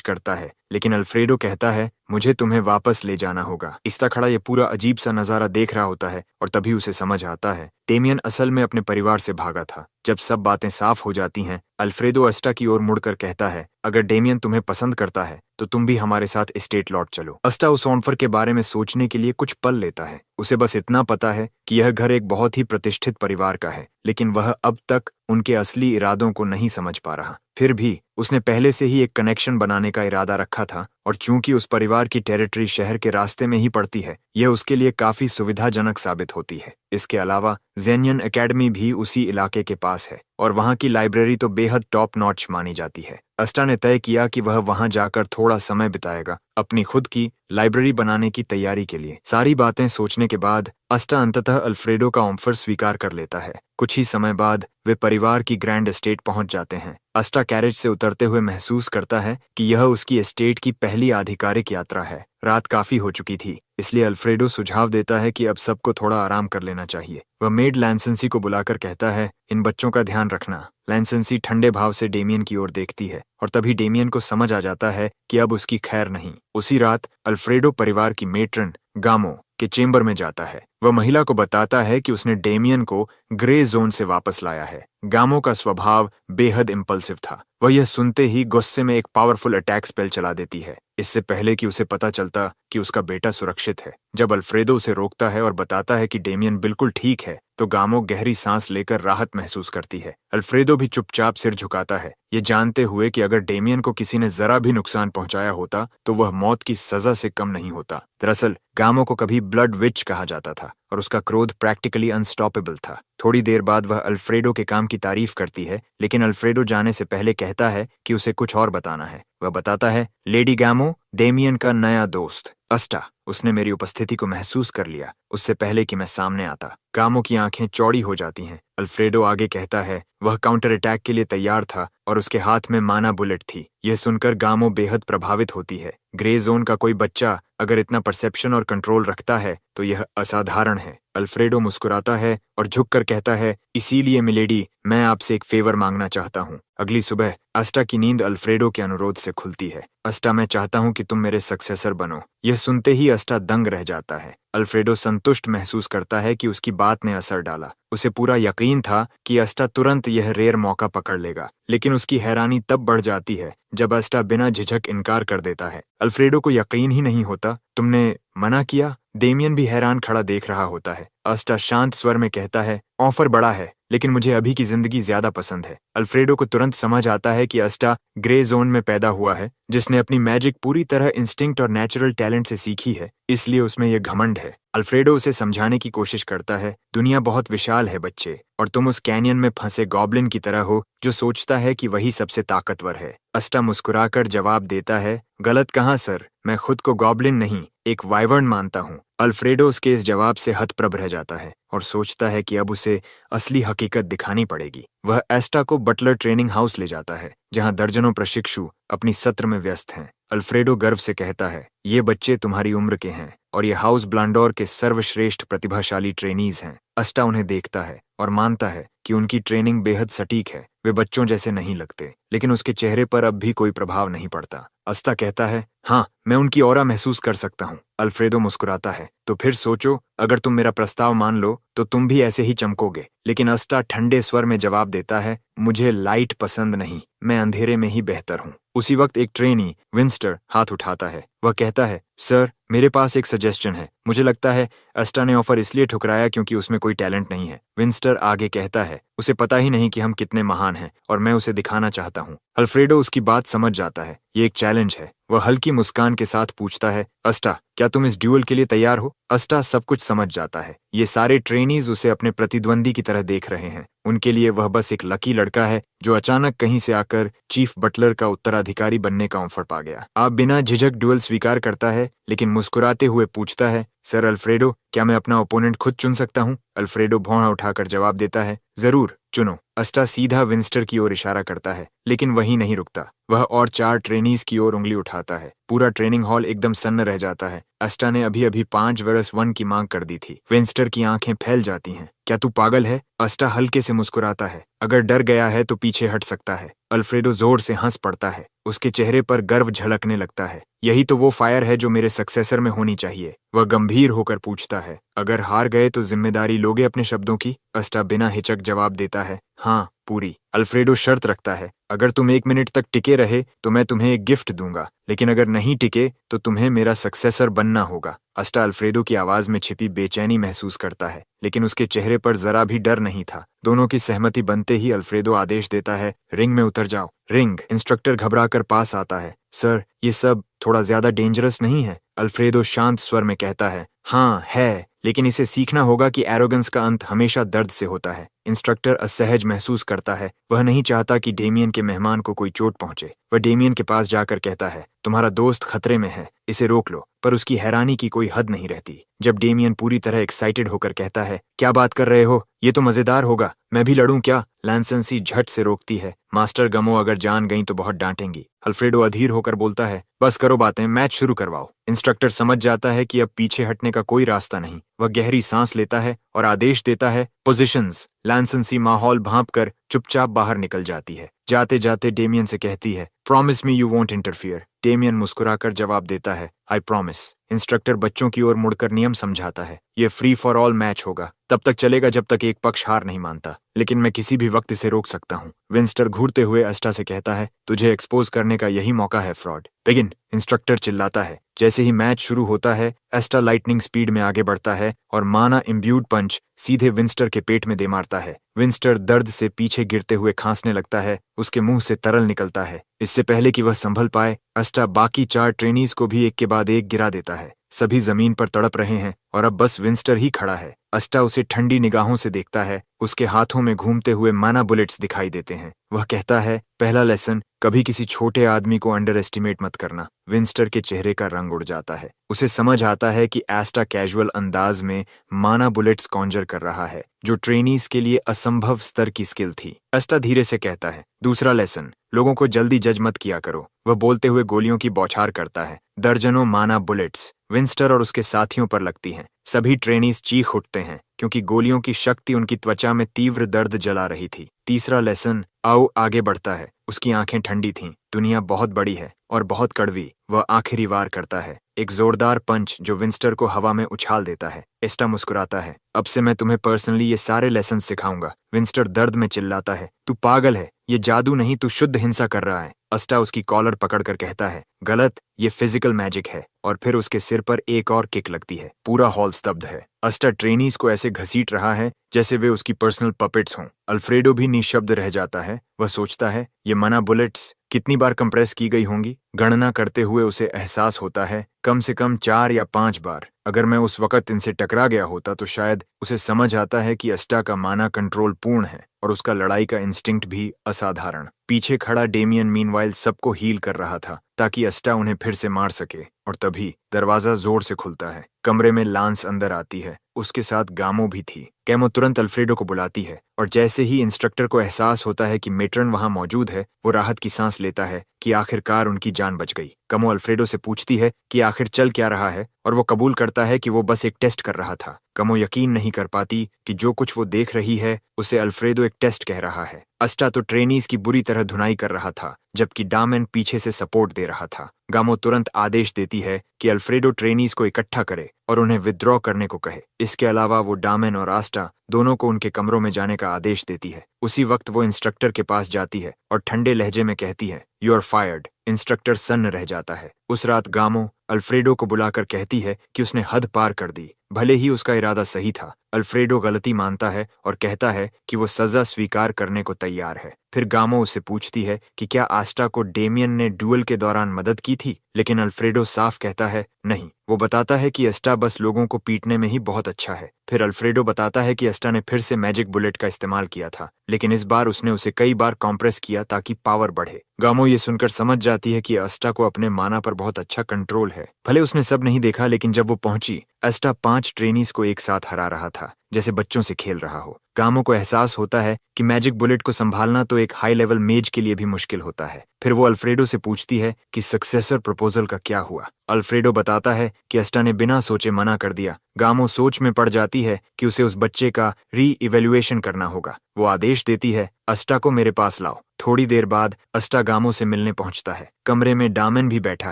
करता है, लेकिन अल्फ्रेडो कहता है, मुझे तुम्हें वापस ले जाना होगा। इस्ता खड़ा ये पूरा अजीब सा नजारा देख रहा होता है और तभी उसे समझ आता है डेमियन असल में अपने परिवार से भागा था। जब सब बातें साफ हो जाती हैं, अल्फ्रेडो अस्टा की ओर मुड़कर कहता है, अगर डेमियन तुम्हें पसंद करता है तो तुम भी हमारे साथ एस्टेट लौट चलो। अस्टा उस ऑफर के बारे में सोचने के लिए कुछ पल लेता है। उसे बस इतना पता है कि यह घर एक बहुत ही प्रतिष्ठित परिवार का है, लेकिन वह अब तक उनके असली इरादों को नहीं समझ पा रहा। फिर भी उसने पहले से ही एक कनेक्शन बनाने का इरादा रखा था, और चूंकि उस परिवार की टेरिटरी शहर के रास्ते में ही पड़ती है, यह उसके लिए काफी सुविधाजनक साबित होती है। इसके अलावा ज़ेनियन एकेडमी भी उसी इलाके के पास है और वहां की लाइब्रेरी तो बेहद टॉप नॉच मानी जाती है। अस्टा ने तय किया कि वह वहां जाकर थोड़ा समय बिताएगा अपनी खुद की लाइब्रेरी बनाने की तैयारी के लिए। सारी बातें सोचने के बाद अस्टा अंततः अल्फ्रेडो का ऑफर स्वीकार कर लेता है। कुछ ही समय बाद वे परिवार की ग्रैंड एस्टेट पहुंच जाते हैं। अस्टा कैरेज से उतरते हुए महसूस करता है कि यह उसकी एस्टेट की पहली आधिकारिक यात्रा है। रात काफी हो चुकी थी, इसलिए अल्फ्रेडो सुझाव देता है कि अब सबको थोड़ा आराम कर लेना चाहिए। वह मेड लैंसेंसी को बुलाकर कहता है, इन बच्चों का ध्यान रखना। लैंसेंसी ठंडे भाव से डेमियन की ओर देखती है और तभी डेमियन को समझ आ जाता है कि अब उसकी खैर नहीं। उसी रात अल्फ्रेडो परिवार की मेट्रन गामो के चेंबर में जाता है। वह महिला को बताता है कि उसने डेमियन को ग्रे जोन से वापस लाया है। गामो का स्वभाव बेहद इम्पल्सिव था। वह यह सुनते ही गुस्से में एक पावरफुल अटैक स्पेल चला देती है, इससे पहले कि उसे पता चलता कि उसका बेटा सुरक्षित है। जब अल्फ्रेडो उसे रोकता है और बताता है कि डेमियन बिल्कुल ठीक है, तो गामो गहरी सांस लेकर राहत महसूस करती है। अल्फ्रेडो भी चुपचाप सिर झुकाता है, ये जानते हुए कि अगर डेमियन को किसी ने जरा भी नुकसान पहुंचाया होता तो वह मौत की सजा से कम नहीं होता। दरअसल गामो को कभी ब्लड विच कहा जाता था और उसका क्रोध प्रैक्टिकली अनस्टॉपेबल था। थोड़ी देर बाद वह अल्फ्रेडो के काम की तारीफ करती है, लेकिन अल्फ्रेडो जाने से पहले कहता है कि उसे कुछ और बताना है। वह बताता है, लेडी गामो, डेमियन का नया दोस्त अस्टा, उसने मेरी उपस्थिति को महसूस कर लिया उससे पहले कि मैं सामने आता। गामो की आंखें चौड़ी हो जाती हैं। अल्फ्रेडो आगे कहता है, वह काउंटर अटैक के लिए तैयार था और उसके हाथ में माना बुलेट थी। यह सुनकर गामो बेहद प्रभावित होती है। ग्रे जोन का कोई बच्चा अगर इतना परसेप्शन और कंट्रोल रखता है तो यह असाधारण है। अल्फ्रेडो मुस्कुराता है और झुककर कहता है, इसीलिए मिलेडी, मैं आपसे एक फेवर मांगना चाहता हूँ। अगली सुबह अस्टा की नींद अल्फ्रेडो के अनुरोध से खुलती है। अस्टा, मैं चाहता हूँ कि तुम मेरे सक्सेसर बनो। यह सुनते ही अस्टा दंग रह जाता है। अल्फ्रेडो संतुष्ट महसूस करता है कि उसकी बात ने असर डाला। उसे पूरा यकीन था कि अस्टा तुरंत यह रेयर मौका पकड़ लेगा, लेकिन उसकी हैरानी तब बढ़ जाती है जब अस्टा बिना झिझक इनकार कर देता है। अल्फ्रेडो को यकीन ही नहीं होता। तुमने मना किया? डेमियन भी हैरान खड़ा देख रहा होता है। अस्टा शांत स्वर में कहता है, ऑफर बड़ा है, लेकिन मुझे अभी की जिंदगी ज्यादा पसंद है। अल्फ्रेडो को तुरंत समझ आता है कि अस्टा ग्रे जोन में पैदा हुआ है, जिसने अपनी मैजिक पूरी तरह इंस्टिंक्ट और नेचुरल टैलेंट से सीखी है, इसलिए उसमें यह घमंड है। अल्फ्रेडो उसे समझाने की कोशिश करता है, दुनिया बहुत विशाल है बच्चे, और तुम उस कैनियन में फंसे गॉब्लिन की तरह हो जो सोचता है कि वही सबसे ताकतवर है। अस्टा मुस्कुराकर जवाब देता है, गलत कहाँ सर, मैं खुद को गॉब्लिन नहीं, एक वाइवर्न मानता हूँ। अल्फ्रेडो उसके इस जवाब से हतप्रभ रह जाता है और सोचता है कि अब उसे असली हकीकत दिखानी पड़ेगी। वह एस्टा को बटलर ट्रेनिंग हाउस ले जाता है, जहां दर्जनों प्रशिक्षु अपनी सत्र में व्यस्त हैं। अल्फ्रेडो गर्व से कहता है, ये बच्चे तुम्हारी उम्र के हैं और ये हाउस ब्लांडोर के सर्वश्रेष्ठ प्रतिभाशाली ट्रेनीज हैं। अस्टा उन्हें देखता है और मानता है कि उनकी ट्रेनिंग बेहद सटीक है। वे बच्चों जैसे नहीं लगते, लेकिन उसके चेहरे पर अब भी कोई प्रभाव नहीं पड़ता। अस्टा कहता है, हाँ, मैं उनकी ऑरा महसूस कर सकता हूँ। अल्फ्रेडो मुस्कुराता है, तो फिर सोचो, अगर तुम मेरा प्रस्ताव मान लो तो तुम भी ऐसे ही चमकोगे। लेकिन अस्टा ठंडे स्वर में जवाब देता है, मुझे लाइट पसंद नहीं, मैं अंधेरे में ही बेहतर हूँ। उसी वक्त एक ट्रेनी विंस्टर हाथ उठाता है। वह कहता है, सर, मेरे पास एक सजेशन है। मुझे लगता है अस्टा ने ऑफर इसलिए ठुकराया क्योंकि उसमें कोई टैलेंट नहीं है। विंस्टर आगे कहता है, उसे पता ही नहीं कि हम कितने महान हैं और मैं उसे दिखाना चाहता हूँ। अल्फ्रेडो उसकी बात समझ जाता है, ये एक चैलेंज है। वह हल्की मुस्कान के साथ पूछता है, अस्टा, क्या तुम इस ड्यूअल के लिए तैयार हो? अस्टा सब कुछ समझ जाता है। ये सारे ट्रेनीज उसे अपने प्रतिद्वंदी की तरह देख रहे हैं। उनके लिए वह बस एक लकी लड़का है जो अचानक कहीं से आकर चीफ बटलर का उत्तराधिकारी बनने का ऑफर पा गया। आप बिना झिझक ड्यूअल स्वीकार करता है, लेकिन मुस्कुराते हुए पूछता है, सर अल्फ्रेडो, क्या मैं अपना ओपोनेंट खुद चुन सकता हूँ? अल्फ्रेडो भौं उठाकर जवाब देता है, जरूर, चुनो। अस्टा सीधा विंस्टर की ओर इशारा करता है, लेकिन वहीं नहीं रुकता। वह और 4 ट्रेनीज की ओर उंगली उठाता है। पूरा ट्रेनिंग हॉल एकदम सन्न रह जाता है। अस्टा ने अभी अभी 5 वर्ष 1 की मांग कर दी थी। विंस्टर की आंखें फैल जाती हैं। क्या तू पागल है? अस्टा हल्के से मुस्कुराता है, अगर डर गया है तो पीछे हट सकता है। अल्फ्रेडो जोर से हंस पड़ता है। उसके चेहरे पर गर्व झलकने लगता है। यही तो वो फायर है जो मेरे सक्सेसर में होनी चाहिए। वह गंभीर होकर पूछता है, अगर हार गए तो जिम्मेदारी लोगे अपने शब्दों की? अस्टा बिना हिचक जवाब देता है, हाँ, पूरी। अल्फ्रेडो शर्त रखता है, अगर तुम 1 मिनट तक टिके रहे तो मैं तुम्हें एक गिफ्ट दूंगा, लेकिन अगर नहीं टिके तो तुम्हें मेरा सक्सेसर बनना होगा। अस्टा अल्फ्रेडो की आवाज में छिपी बेचैनी महसूस करता है, लेकिन उसके चेहरे पर जरा भी डर नहीं था। दोनों की सहमति बनते ही अल्फ्रेडो आदेश देता है, रिंग में उतर जाओ। रिंग। इंस्ट्रक्टर घबराकर पास आता है, सर, ये सब थोड़ा ज्यादा डेंजरस नहीं है? अल्फ्रेडो शांत स्वर में कहता है, हाँ है, लेकिन इसे सीखना होगा कि एरोगेंस का अंत हमेशा दर्द से होता है। इंस्ट्रक्टर असहज महसूस करता है। वह नहीं चाहता कि डेमियन के मेहमान को कोई चोट पहुंचे। वह डेमियन के पास जाकर कहता है, तुम्हारा दोस्त खतरे में है, इसे रोक लो। पर उसकी हैरानी की कोई हद नहीं रहती जब डेमियन पूरी तरह एक्साइटेड होकर कहता है, क्या बात कर रहे हो, ये तो मजेदार होगा। मैं भी लड़ूं क्या? लैंसेंसी झट से रोकती है। मास्टर गमो अगर जान गई तो बहुत डांटेंगी। अल्फ्रेडो अधीर होकर बोलता है, बस करो बातें, मैच शुरू करवाओ। इंस्ट्रक्टर समझ जाता है कि अब पीछे हटने का कोई रास्ता नहीं। वह गहरी सांस लेता है और आदेश देता है, पोजीशंस। लैंसेंसी माहौल भांप कर चुपचाप बाहर निकल जाती है। जाते जाते डेमियन से कहती है, promise me you won't interfere. Damien मुस्कुराकर जवाब देता है, आई प्रॉमिस। इंस्ट्रक्टर बच्चों की ओर मुड़कर नियम समझाता है, ये फ्री फॉर ऑल मैच होगा, तब तक चलेगा जब तक एक पक्ष हार नहीं मानता, लेकिन मैं किसी भी वक्त इसे रोक सकता हूँ। विंस्टर घूरते हुए अस्टा से कहता है, तुझे एक्सपोज करने का यही मौका है फ्रॉड। बिगिन, इंस्ट्रक्टर चिल्लाता है। जैसे ही मैच शुरू होता है, एस्टा लाइटनिंग स्पीड में आगे बढ़ता है और माना इम्ब्यूड पंच सीधे विंस्टर के पेट में दे मारता है। विंस्टर दर्द से पीछे गिरते हुए खांसने लगता है, उसके मुंह से तरल निकलता है। इससे पहले कि वह संभल पाए, एस्टा बाकी 4 ट्रेनीज को भी एक के बाद एक गिरा देता है। सभी जमीन पर तड़प रहे हैं और अब बस विंस्टर ही खड़ा है। एस्टा उसे ठंडी निगाहों से देखता है। उसके हाथों में घूमते हुए माना बुलेट्स दिखाई देते हैं। वह कहता है, पहला लेसन, कभी किसी छोटे आदमी को अंडर एस्टिमेट मत करना। विंस्टर के चेहरे का रंग उड़ जाता है। उसे समझ आता है कि एस्टा कैजुअल अंदाज में माना बुलेट्स कॉन्जर कर रहा है, जो ट्रेनीज के लिए असंभव स्तर की स्किल थी। एस्टा धीरे से कहता है, दूसरा लेसन, लोगों को जल्दी जज मत किया करो। वह बोलते हुए गोलियों की बौछार करता है। दर्जनों माना बुलेट्स विंस्टर और उसके साथियों पर लगती हैं। सभी ट्रेनीज चीख उठते हैं क्योंकि गोलियों की शक्ति उनकी त्वचा में तीव्र दर्द जला रही थी। तीसरा लेसन, आओ आगे बढ़ता है। उसकी आंखें ठंडी थीं। दुनिया बहुत बड़ी है और बहुत कड़वी। वह आखिरी वार करता है, एक जोरदार पंच जो विंस्टर को हवा में उछाल देता है। एस्टा मुस्कुराता है, अब से मैं तुम्हें पर्सनली ये सारे लेसन सिखाऊंगा। विंस्टर दर्द में चिल्लाता है, तू पागल है, ये जादू नहीं, तू शुद्ध हिंसा कर रहा है। एस्टा उसकी कॉलर पकड़कर कहता है, गलत, ये फिजिकल मैजिक है। और फिर उसके सिर पर एक और किक लगती है। पूरा हॉल स्तब्ध है। एस्टा ट्रेनीज को ऐसे घसीट रहा है जैसे वे उसकी पर्सनल पपेट्स हों। अल्फ्रेडो भी निशब्द रह जाता है। वह सोचता है, ये मना बुलेट्स कितनी बार कंप्रेस की गई होंगी? गणना करते हुए उसे एहसास होता है, कम से कम 4 या 5 बार। अगर मैं उस वक्त इनसे टकरा गया होता तो शायद। उसे समझ आता है कि एस्टा का माना कंट्रोल पूर्ण है और उसका लड़ाई का इंस्टिंक्ट भी असाधारण। पीछे खड़ा डेमियन मीनवाइल सबको हील कर रहा था ताकि एस्टा उन्हें फिर से मार सके। और तभी दरवाजा जोर से खुलता है। कमरे में लांस अंदर आती है। उसके साथ गामो भी थी। कैमो तुरंत अल्फ्रेडो को बुलाती है और जैसे ही इंस्ट्रक्टर को एहसास होता है कि मेट्रन वहां मौजूद है, वो राहत की सांस लेता है कि आखिरकार उनकी जान बच गई। कैमो अल्फ्रेडो से पूछती है कि आखिर चल क्या रहा है और वो कबूल करता है कि वो बस एक टेस्ट कर रहा था। कैमो यकीन नहीं कर पाती कि जो कुछ वो देख रही है उसे अल्फ्रेडो एक टेस्ट कह रहा है। एस्टा तो ट्रेनीज की बुरी तरह धुनाई कर रहा था जबकि डामेन पीछे से सपोर्ट दे रहा था। गामो तुरंत आदेश देती है कि अल्फ्रेडो ट्रेनीज को इकट्ठा करे और उन्हें विथड्रॉ करने को कहे। इसके अलावा वो डामेन और एस्टा दोनों को उनके कमरों में जाने का आदेश देती है। उसी वक्त वो इंस्ट्रक्टर के पास जाती है और ठंडे लहजे में कहती है, यू आर फायर्ड। इंस्ट्रक्टर सन्न रह जाता है। उस रात गामो अल्फ्रेडो को बुलाकर कहती है कि उसने हद पार कर दी। भले ही उसका इरादा सही था। अल्फ्रेडो गलती मानता है और कहता है कि वो सजा स्वीकार करने को तैयार है। फिर गामो उससे पूछती है कि क्या एस्टा को डेमियन ने ड्यूल के दौरान मदद की थी, लेकिन अल्फ्रेडो साफ कहता है नहीं। वो बताता है कि एस्टा बस लोगों को पीटने में ही बहुत अच्छा है। फिर अल्फ्रेडो बताता है कि एस्टा ने फिर से मैजिक बुलेट का इस्तेमाल किया था, लेकिन इस बार उसने उसे कई बार कॉम्प्रेस किया ताकि पावर बढ़े। गामो ये सुनकर समझ जाती है कि एस्टा को अपने माना पर बहुत अच्छा कंट्रोल है। भले उसने सब नहीं देखा, लेकिन जब वो पहुंची, एस्टा 5 ट्रेनीज को एक साथ हरा रहा था, जैसे बच्चों से खेल रहा हो। गामो को एहसास होता है कि मैजिक बुलेट को संभालना तो एक हाई लेवल मेज के लिए भी मुश्किल होता है। फिर वो अल्फ्रेडो से पूछती है कि सक्सेसर प्रपोजल का क्या हुआ। अल्फ्रेडो बताता है कि एस्टा ने बिना सोचे मना कर दिया। गामो सोच में पड़ जाती है कि उसे उस बच्चे का री-इवैल्यूएशन करना होगा। वो आदेश देती है, एस्टा को मेरे पास लाओ। थोड़ी देर बाद एस्टा गामो से मिलने पहुंचता है। कमरे में डामेन भी बैठा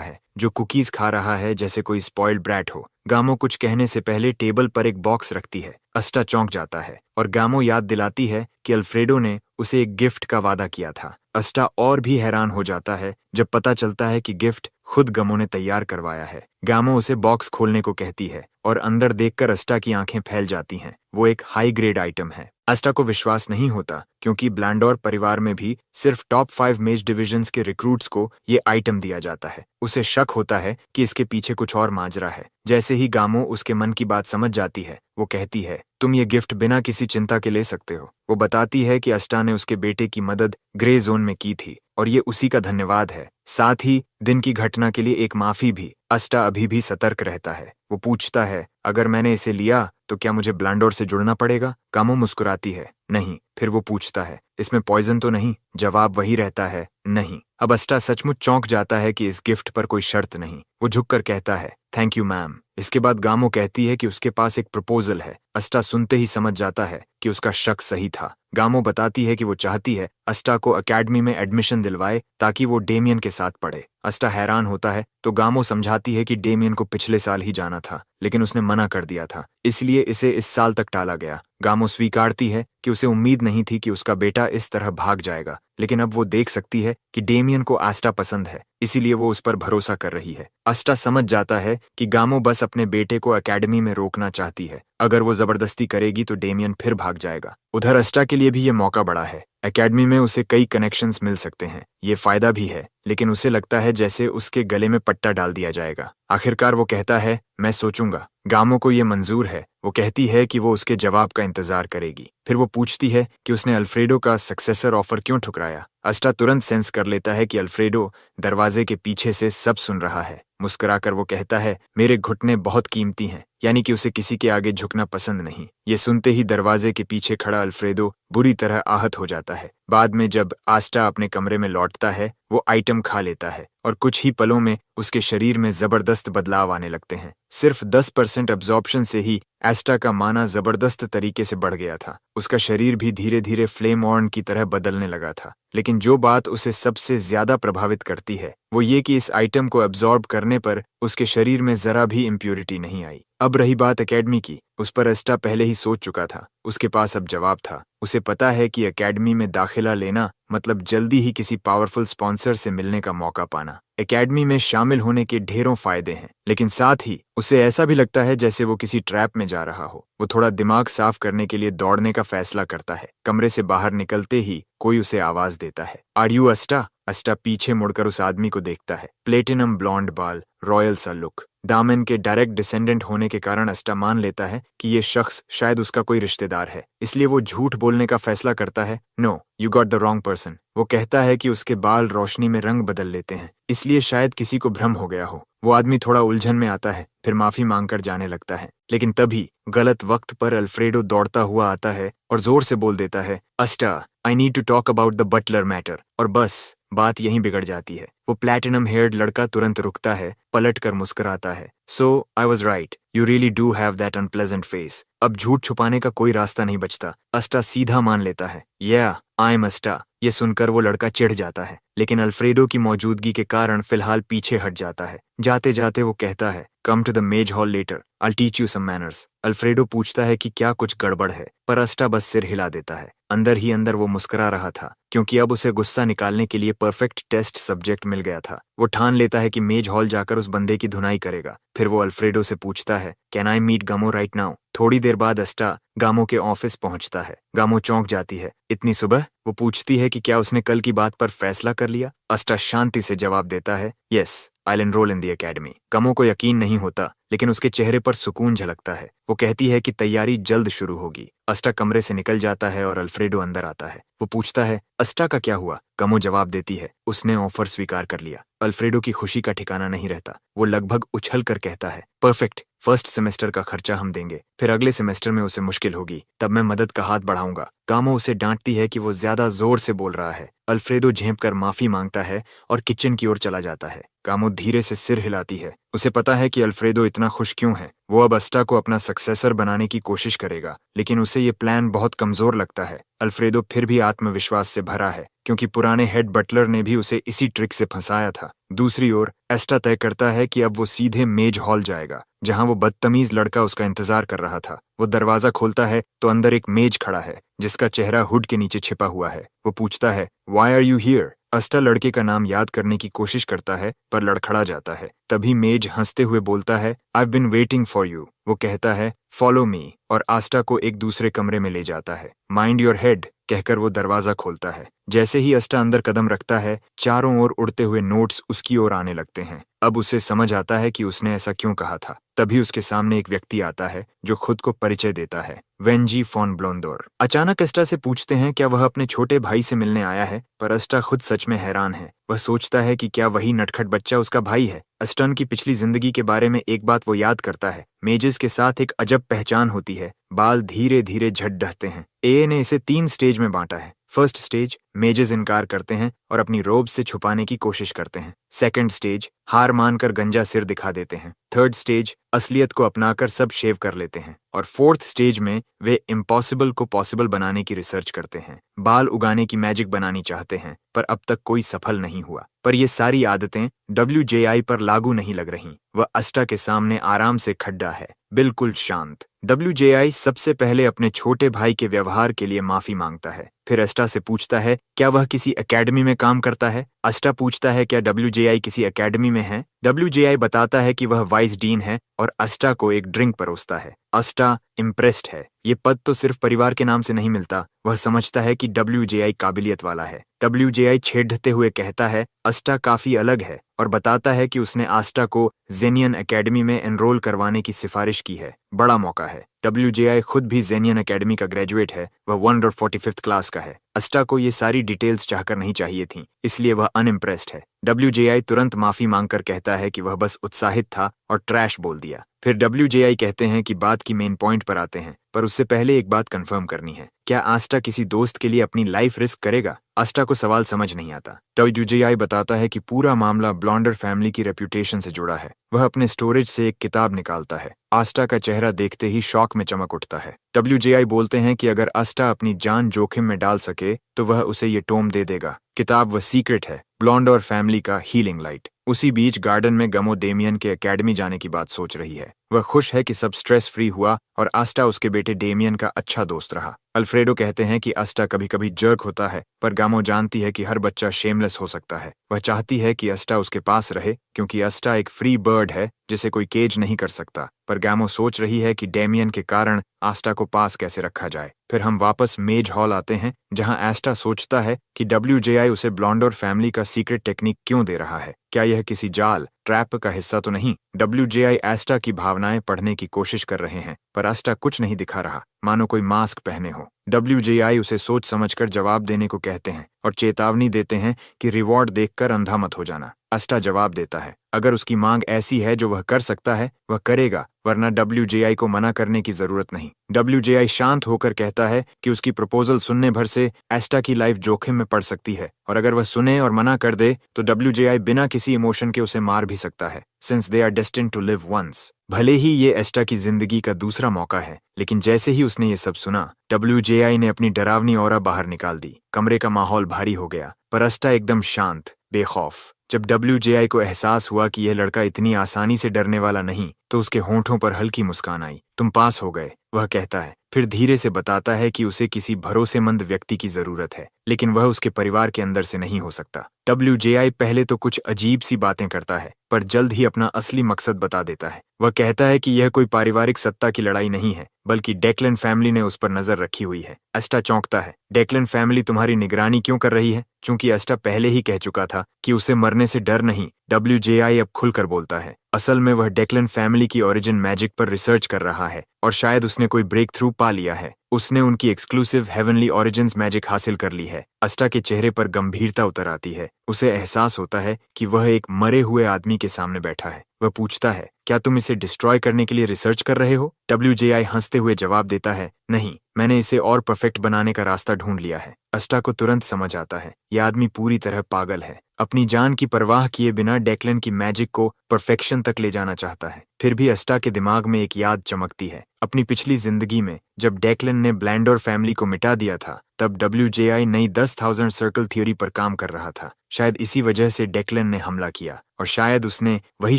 है जो कुकीज खा रहा है जैसे कोई स्पॉइल्ड ब्रैट हो। गामो कुछ कहने से पहले टेबल पर एक बॉक्स रखती है। एस्टा चौंक जाता है और गामो याद दिलाती है कि अल्फ्रेडो ने उसे एक गिफ्ट का वादा किया था। एस्टा और भी हैरान हो जाता है जब पता चलता है कि गिफ्ट खुद गामो ने तैयार करवाया है। गामो उसे बॉक्स खोलने को कहती है और अंदर देखकर एस्टा की आंखें फैल जाती हैं। वो एक हाई ग्रेड आइटम है। एस्टा को विश्वास नहीं होता क्योंकि ब्लैंडोर परिवार में भी सिर्फ टॉप 5 मेज डिविजन्स के रिक्रूट्स को ये आइटम दिया जाता है। उसे शक होता है कि इसके पीछे कुछ और माजरा है। जैसे ही गामो उसके मन की बात समझ जाती है, वो कहती है, तुम ये गिफ्ट बिना किसी चिंता के ले सकते हो। वो बताती है कि एस्टा ने उसके बेटे की मदद ग्रे जोन में की थी और ये उसी का धन्यवाद है। साथ ही दिन की घटना के लिए एक माफी भी। एस्टा अभी भी सतर्क रहता है। वो पूछता है, अगर मैंने इसे लिया तो क्या मुझे ब्लांडोर से जुड़ना पड़ेगा? गामो मुस्कुराती है, नहीं। फिर वो पूछता है, इसमें पॉइजन तो नहीं? जवाब वही रहता है, नहीं। अब अस्टा सचमुच चौंक जाता है कि इस गिफ्ट पर कोई शर्त नहीं। वो झुककर कहता है, थैंक यू मैम। इसके बाद गामो कहती है कि उसके पास एक प्रपोजल है। अस्टा सुनते ही समझ जाता है कि उसका शक सही था। गामो बताती है कि वो चाहती है अस्टा को एकेडमी में एडमिशन दिलवाए ताकि वो डेमियन के साथ पढ़े। अस्टा हैरान होता है तो गामो समझाती है कि डेमियन को पिछले साल ही जाना था, लेकिन उसने मना कर दिया था, इसलिए इसे इस साल तक टाला गया। गामो स्वीकारती है कि उसे उम्मीद नहीं थी कि उसका बेटा इस तरह भाग जाएगा, लेकिन अब वो देख सकती है कि डेमियन को आस्टा पसंद है, इसीलिए वो उस पर भरोसा कर रही है। अस्टा समझ जाता है कि गामो बस अपने बेटे को एकेडमी में रोकना चाहती है। अगर वो जबरदस्ती करेगी तो डेमियन फिर भाग जाएगा। उधर अस्टा के लिए भी ये मौका बड़ा है। एकेडमी में उसे कई कनेक्शंस मिल सकते हैं, ये फायदा भी है, लेकिन उसे लगता है जैसे उसके गले में पट्टा डाल दिया जाएगा। आखिरकार वो कहता है, मैं सोचूंगा। गामो को ये मंजूर है। वो कहती है कि वो उसके जवाब का इंतजार करेगी। फिर वो पूछती है कि उसने अल्फ्रेडो का सक्सेसर ऑफर क्यों ठुकराया। अस्टा तुरंत सेंस कर लेता है कि अल्फ्रेडो दरवाजे के पीछे से सब सुन रहा है। मुस्कुराकर वो कहता है, मेरे घुटने बहुत कीमती हैं, यानी कि उसे किसी के आगे झुकना पसंद नहीं। ये सुनते ही दरवाजे के पीछे खड़ा अल्फ्रेडो बुरी तरह आहत हो जाता है। बाद में जब आस्टा अपने कमरे में लौटता है, वो आइटम खा लेता है और कुछ ही पलों में उसके शरीर में जबरदस्त बदलाव आने लगते हैं। सिर्फ 10% अब्जॉर्प्शन से ही एस्टा का माना जबरदस्त तरीके से बढ़ गया था। उसका शरीर भी धीरे धीरे फ्लेम ऑर्न की तरह बदलने लगा था। लेकिन जो बात उसे सबसे ज्यादा प्रभावित करती है वो ये कि इस आइटम को एब्जॉर्ब करने पर उसके शरीर में जरा भी इम्प्यूरिटी नहीं आई। अब रही बात एकेडमी की, उस पर एस्टा पहले ही सोच चुका था। उसके पास अब जवाब था। उसे पता है कि एकेडमी में दाखिला लेना मतलब जल्दी ही किसी पावरफुल स्पॉन्सर से मिलने का मौका पाना। एकेडमी में शामिल होने के ढेरों फायदे हैं, लेकिन साथ ही उसे ऐसा भी लगता है जैसे वो किसी ट्रैप में जा रहा हो। वो थोड़ा दिमाग साफ करने के लिए दौड़ने का फैसला करता है। कमरे से बाहर निकलते ही कोई उसे आवाज देता है, आर यू अस्टा? अस्टा पीछे मुड़कर उस आदमी को देखता है। प्लेटिनम ब्लॉन्ड बाल, रॉयल सा लुक। दामन के डायरेक्ट डिसेंडेंट होने के कारण अस्टा मान लेता है कि ये शख्स शायद उसका कोई रिश्तेदार है, इसलिए वो झूठ बोलने का फैसला करता है। No, you got the wrong person. वो कहता है कि उसके बाल रोशनी में रंग बदल लेते हैं, इसलिए शायद किसी को भ्रम हो गया हो। वो आदमी थोड़ा उलझन में आता है, फिर माफी मांगकर जाने लगता है। लेकिन तभी गलत वक्त पर अल्फ्रेडो दौड़ता हुआ आता है और जोर से बोल देता है, अस्टा, I need to talk about the butler matter. और बस बात यहीं बिगड़ जाती है। वो प्लैटिनम हेयर्ड लड़का तुरंत रुकता है, पलट कर मुस्कुराता है। So I was right, you really do have that unpleasant face. अब झूठ छुपाने का कोई रास्ता नहीं बचता। अस्टा सीधा मान लेता है, या आई एम अस्टा। ये सुनकर वो लड़का चिढ़ जाता है, लेकिन अल्फ्रेडो की मौजूदगी के कारण फिलहाल पीछे हट जाता है। जाते जाते वो कहता है, come to the mess hall later, I teach you some manners. Alfredo पूछता है कि क्या कुछ गड़बड़ है, पर अस्टा बस सिर हिला देता है। अंदर ही अंदर वो मुस्कुरा रहा था, क्योंकि अब उसे गुस्सा निकालने के लिए परफेक्ट टेस्ट सब्जेक्ट मिल गया था। वो ठान लेता है कि मेज हॉल जाकर उस बंदे की धुनाई करेगा। फिर वो अल्फ्रेडो से पूछता है, कैन आई मीट गामो राइट नाउ? थोड़ी देर बाद अस्टा गामो के ऑफिस पहुंचता है। गामो चौंक जाती है, इतनी सुबह? वो पूछती है कि क्या उसने कल की बात पर फैसला कर लिया। अस्टा शांति से जवाब देता है, yes, I will enrol in the academy. गामो को यकीन नहीं होता, लेकिन उसके चेहरे पर सुकून झलकता है। वो कहती है कि तैयारी जल्द शुरू होगी। अस्टा कमरे से निकल जाता है और अल्फ्रेडो अंदर आता है। वो पूछता है, अस्टा का क्या हुआ? गामो जवाब देती है, उसने ऑफर स्वीकार कर लिया। अल्फ्रेडो की खुशी का ठिकाना नहीं रहता। वो लगभग उछल कर कहता है, परफेक्ट, फर्स्ट सेमेस्टर का खर्चा हम देंगे, फिर अगले सेमेस्टर में उसे मुश्किल होगी, तब मैं मदद का हाथ बढ़ाऊंगा। गामो उसे डांटती है कि वो ज्यादा जोर से बोल रहा है। अल्फ्रेडो झेंप कर माफी मांगता है और किचन की ओर चला जाता है। गामो धीरे से सिर हिलाती है। उसे पता है कि अल्फ्रेडो इतना खुश क्यों है। वो अब अस्टा को अपना सक्सेसर बनाने की कोशिश करेगा, लेकिन उसे ये प्लान बहुत कमजोर लगता है। अल्फ्रेडो फिर भी आत्मविश्वास से भरा है, क्योंकि पुराने हेड बटलर ने भी उसे इसी ट्रिक से फंसाया था। दूसरी ओर एस्टा तय करता है कि अब वो सीधे मेज हॉल जाएगा, जहां वो बदतमीज लड़का उसका इंतजार कर रहा था। वो दरवाजा खोलता है तो अंदर एक मेज खड़ा है, जिसका चेहरा हुड के नीचे छिपा हुआ है। वो पूछता है, व्हाई आर यू हियर? अस्टा लड़के का नाम याद करने की कोशिश करता है, पर लड़खड़ा जाता है। तभी मेज हंसते हुए बोलता है, I have been waiting for you. वो कहता है, फॉलो मी, और आस्टा को एक दूसरे कमरे में ले जाता है। माइंड योर हेड कहकर वो दरवाजा खोलता है। जैसे ही अस्टा अंदर कदम रखता है, चारों ओर उड़ते हुए नोट्स उसकी ओर आने लगते हैं। अब उसे समझ आता है कि उसने ऐसा क्यों कहा था। तभी उसके सामने एक व्यक्ति आता है जो खुद को परिचय देता है, वेंजी फॉन ब्लोंडोर। अचानक अस्टा से पूछते हैं क्या वह अपने छोटे भाई से मिलने आया है, पर अस्टा खुद सच में हैरान है। वह सोचता है कि क्या वही नटखट बच्चा उसका भाई है। अस्टन की पिछली जिंदगी के बारे में एक बात वो याद करता है, मेजेस के साथ एक अजब पहचान होती है, बाल धीरे धीरे झड़ ढहते हैं। ए ने इसे 3 स्टेज में बांटा है। फर्स्ट स्टेज, मेजेस इनकार करते हैं और अपनी रोब से छुपाने की कोशिश करते हैं। सेकंड स्टेज, हार मानकर गंजा सिर दिखा देते हैं। थर्ड स्टेज, असलियत को अपनाकर सब शेव कर लेते हैं। और फोर्थ स्टेज में वे इम्पॉसिबल को पॉसिबल बनाने की रिसर्च करते हैं। बाल उगाने की मैजिक बनानी चाहते हैं, पर अब तक कोई सफल नहीं हुआ। पर ये सारी आदतें WJI पर लागू नहीं लग रहीं। वह अस्टा के सामने आराम से खड़ा है, बिल्कुल शांत। WJI सबसे पहले अपने छोटे भाई के व्यवहार के लिए माफी मांगता है। फिर अस्टा से पूछता है क्या वह किसी एकेडमी में काम करता है। अस्टा पूछता है क्या WJI किसी एकेडमी में है। WJI बताता है कि वह वाइस डीन है और अस्टा को एक ड्रिंक परोसता है। अस्टा इम्प्रेस्ड है। ये पद तो सिर्फ परिवार के नाम से नहीं मिलता। वह समझता है कि WJI काबिलियत वाला है। WJI छेड़ते हुए कहता है अस्टा काफी अलग है और बताता है कि उसने आस्टा को जेनियन एकेडमी में एनरोल करवाने की सिफारिश की है। बड़ा मौका है। WJI खुद भी जेनियन एकेडमी का ग्रेजुएट है। वह 145th क्लास का है। अस्टा को ये सारी डिटेल्स चाहकर नहीं चाहिए थीं, इसलिए वह अनइम्प्रेस्ड है। WJI तुरंत माफी मांगकर कहता है कि वह बस उत्साहित था और ट्रैश बोल दिया। फिर WJI कहते हैं कि बात की मेन पॉइंट पर आते हैं, पर उससे पहले एक बात कंफर्म करनी है। क्या आस्टा किसी दोस्त के लिए अपनी लाइफ रिस्क करेगा? आस्टा को सवाल समझ नहीं आता। WJI बताता है कि पूरा मामला ब्लॉन्डर फैमिली की रेप्यूटेशन से जुड़ा है। वह अपने स्टोरेज से एक किताब निकालता है। आस्टा का चेहरा देखते ही शॉक में चमक उठता है। WJI बोलते हैं कि अगर आस्टा अपनी जान जोखिम में डाल सके तो वह उसे ये टोम दे देगा। किताब वह सीक्रेट है, ब्लॉन्डर फैमिली का हीलिंग लाइट। उसी बीच गार्डन में गमो डेमियन के एकेडमी जाने की बात सोच रही है। वह खुश है कि सब स्ट्रेस फ्री हुआ और आस्टा उसके बेटे डेमियन का अच्छा दोस्त रहा। अल्फ्रेडो कहते हैं कि आस्टा कभी कभी जर्क होता है, पर गामो जानती है कि हर बच्चा शेमलेस हो सकता है। वह चाहती है कि आस्टा उसके पास रहे क्योंकि आस्टा एक फ्री बर्ड है जिसे कोई केज नहीं कर सकता। पर गामो सोच रही है कि डेमियन के कारण आस्टा को पास कैसे रखा जाए। फिर हम वापस मेज हॉल आते हैं जहां आस्टा सोचता है कि WJI उसे ब्लॉन्डर फैमिली का सीक्रेट टेक्निक क्यों दे रहा है। क्या यह किसी जाल ट्रैप का हिस्सा तो नहीं? WJI आस्टा की भावनाएं पढ़ने की कोशिश कर रहे हैं, पर आस्टा कुछ नहीं दिखा रहा, मानो कोई मास्क पहने हो। WJI उसे सोच समझकर जवाब देने को कहते हैं और चेतावनी देते हैं कि रिवॉर्ड देखकर अंधा मत हो जाना। आस्टा जवाब देता है अगर उसकी मांग ऐसी है जो वह कर सकता है वह करेगा, वरना WJI को मना करने की जरूरत नहीं। WJI शांत होकर कहता है कि उसकी प्रपोजल सुनने भर से आस्टा की लाइफ जोखिम में पड़ सकती है और अगर वह सुने और मना कर दे तो WJI बिना किसी इमोशन के उसे मार भी सकता है, since they are destined to live once. भले ही ये आस्टा की जिंदगी का दूसरा मौका है, लेकिन जैसे ही उसने ये सब सुना WJI ने अपनी डरावनी ऑरा बाहर निकाल दी। कमरे का माहौल भारी हो गया, पर आस्टा एकदम शांत, बेखौफ। जब WJI को एहसास हुआ कि यह लड़का इतनी आसानी से डरने वाला नहीं, तो उसके होंठों पर हल्की मुस्कान आई। तुम पास हो गए, वह कहता है। फिर धीरे से बताता है कि उसे किसी भरोसेमंद व्यक्ति की जरूरत है, लेकिन वह उसके परिवार के अंदर से नहीं हो सकता। WJI पहले तो कुछ अजीब सी बातें करता है, पर जल्द ही अपना असली मकसद बता देता है। वह कहता है कि यह कोई पारिवारिक सत्ता की लड़ाई नहीं है, बल्कि डेक्लन फैमिली ने उस पर नजर रखी हुई है। आस्टा चौंकता है। डेक्लन फैमिली तुम्हारी निगरानी क्यों कर रही है? चूंकि आस्टा पहले ही कह चुका था कि उसे मरने से डर नहीं, WJI अब खुलकर बोलता है। असल में वह डेक्लन फैमिली की ओरिजिन मैजिक पर रिसर्च कर रहा है और शायद उसने कोई ब्रेक थ्रू पा लिया है। उसने उनकी एक्सक्लूसिव हेवनली ओरिजिन्स मैजिक हासिल कर ली है। आस्टा के चेहरे पर गंभीरता उतर आती है। उसे एहसास होता है कि वह एक मरे हुए आदमी के सामने बैठा है। वह पूछता है क्या तुम इसे डिस्ट्रॉय करने के लिए रिसर्च कर रहे हो? WJI हंसते हुए जवाब देता है नहीं, मैंने इसे और परफेक्ट बनाने का रास्ता ढूंढ लिया है। आस्टा को तुरंत समझ आता है यह आदमी पूरी तरह पागल है। अपनी जान की परवाह किए बिना डेक्लन की मैजिक को परफेक्शन तक ले जाना चाहता है। फिर भी आस्टा के दिमाग में एक याद चमकती है। अपनी पिछली जिंदगी में जब डेक्लन ने ब्लैंडर फैमिली को मिटा दिया था, तब WJI नई 10,000 सर्कल थ्योरी पर काम कर रहा था। शायद इसी वजह से डेक्लन ने हमला किया और शायद उसने वही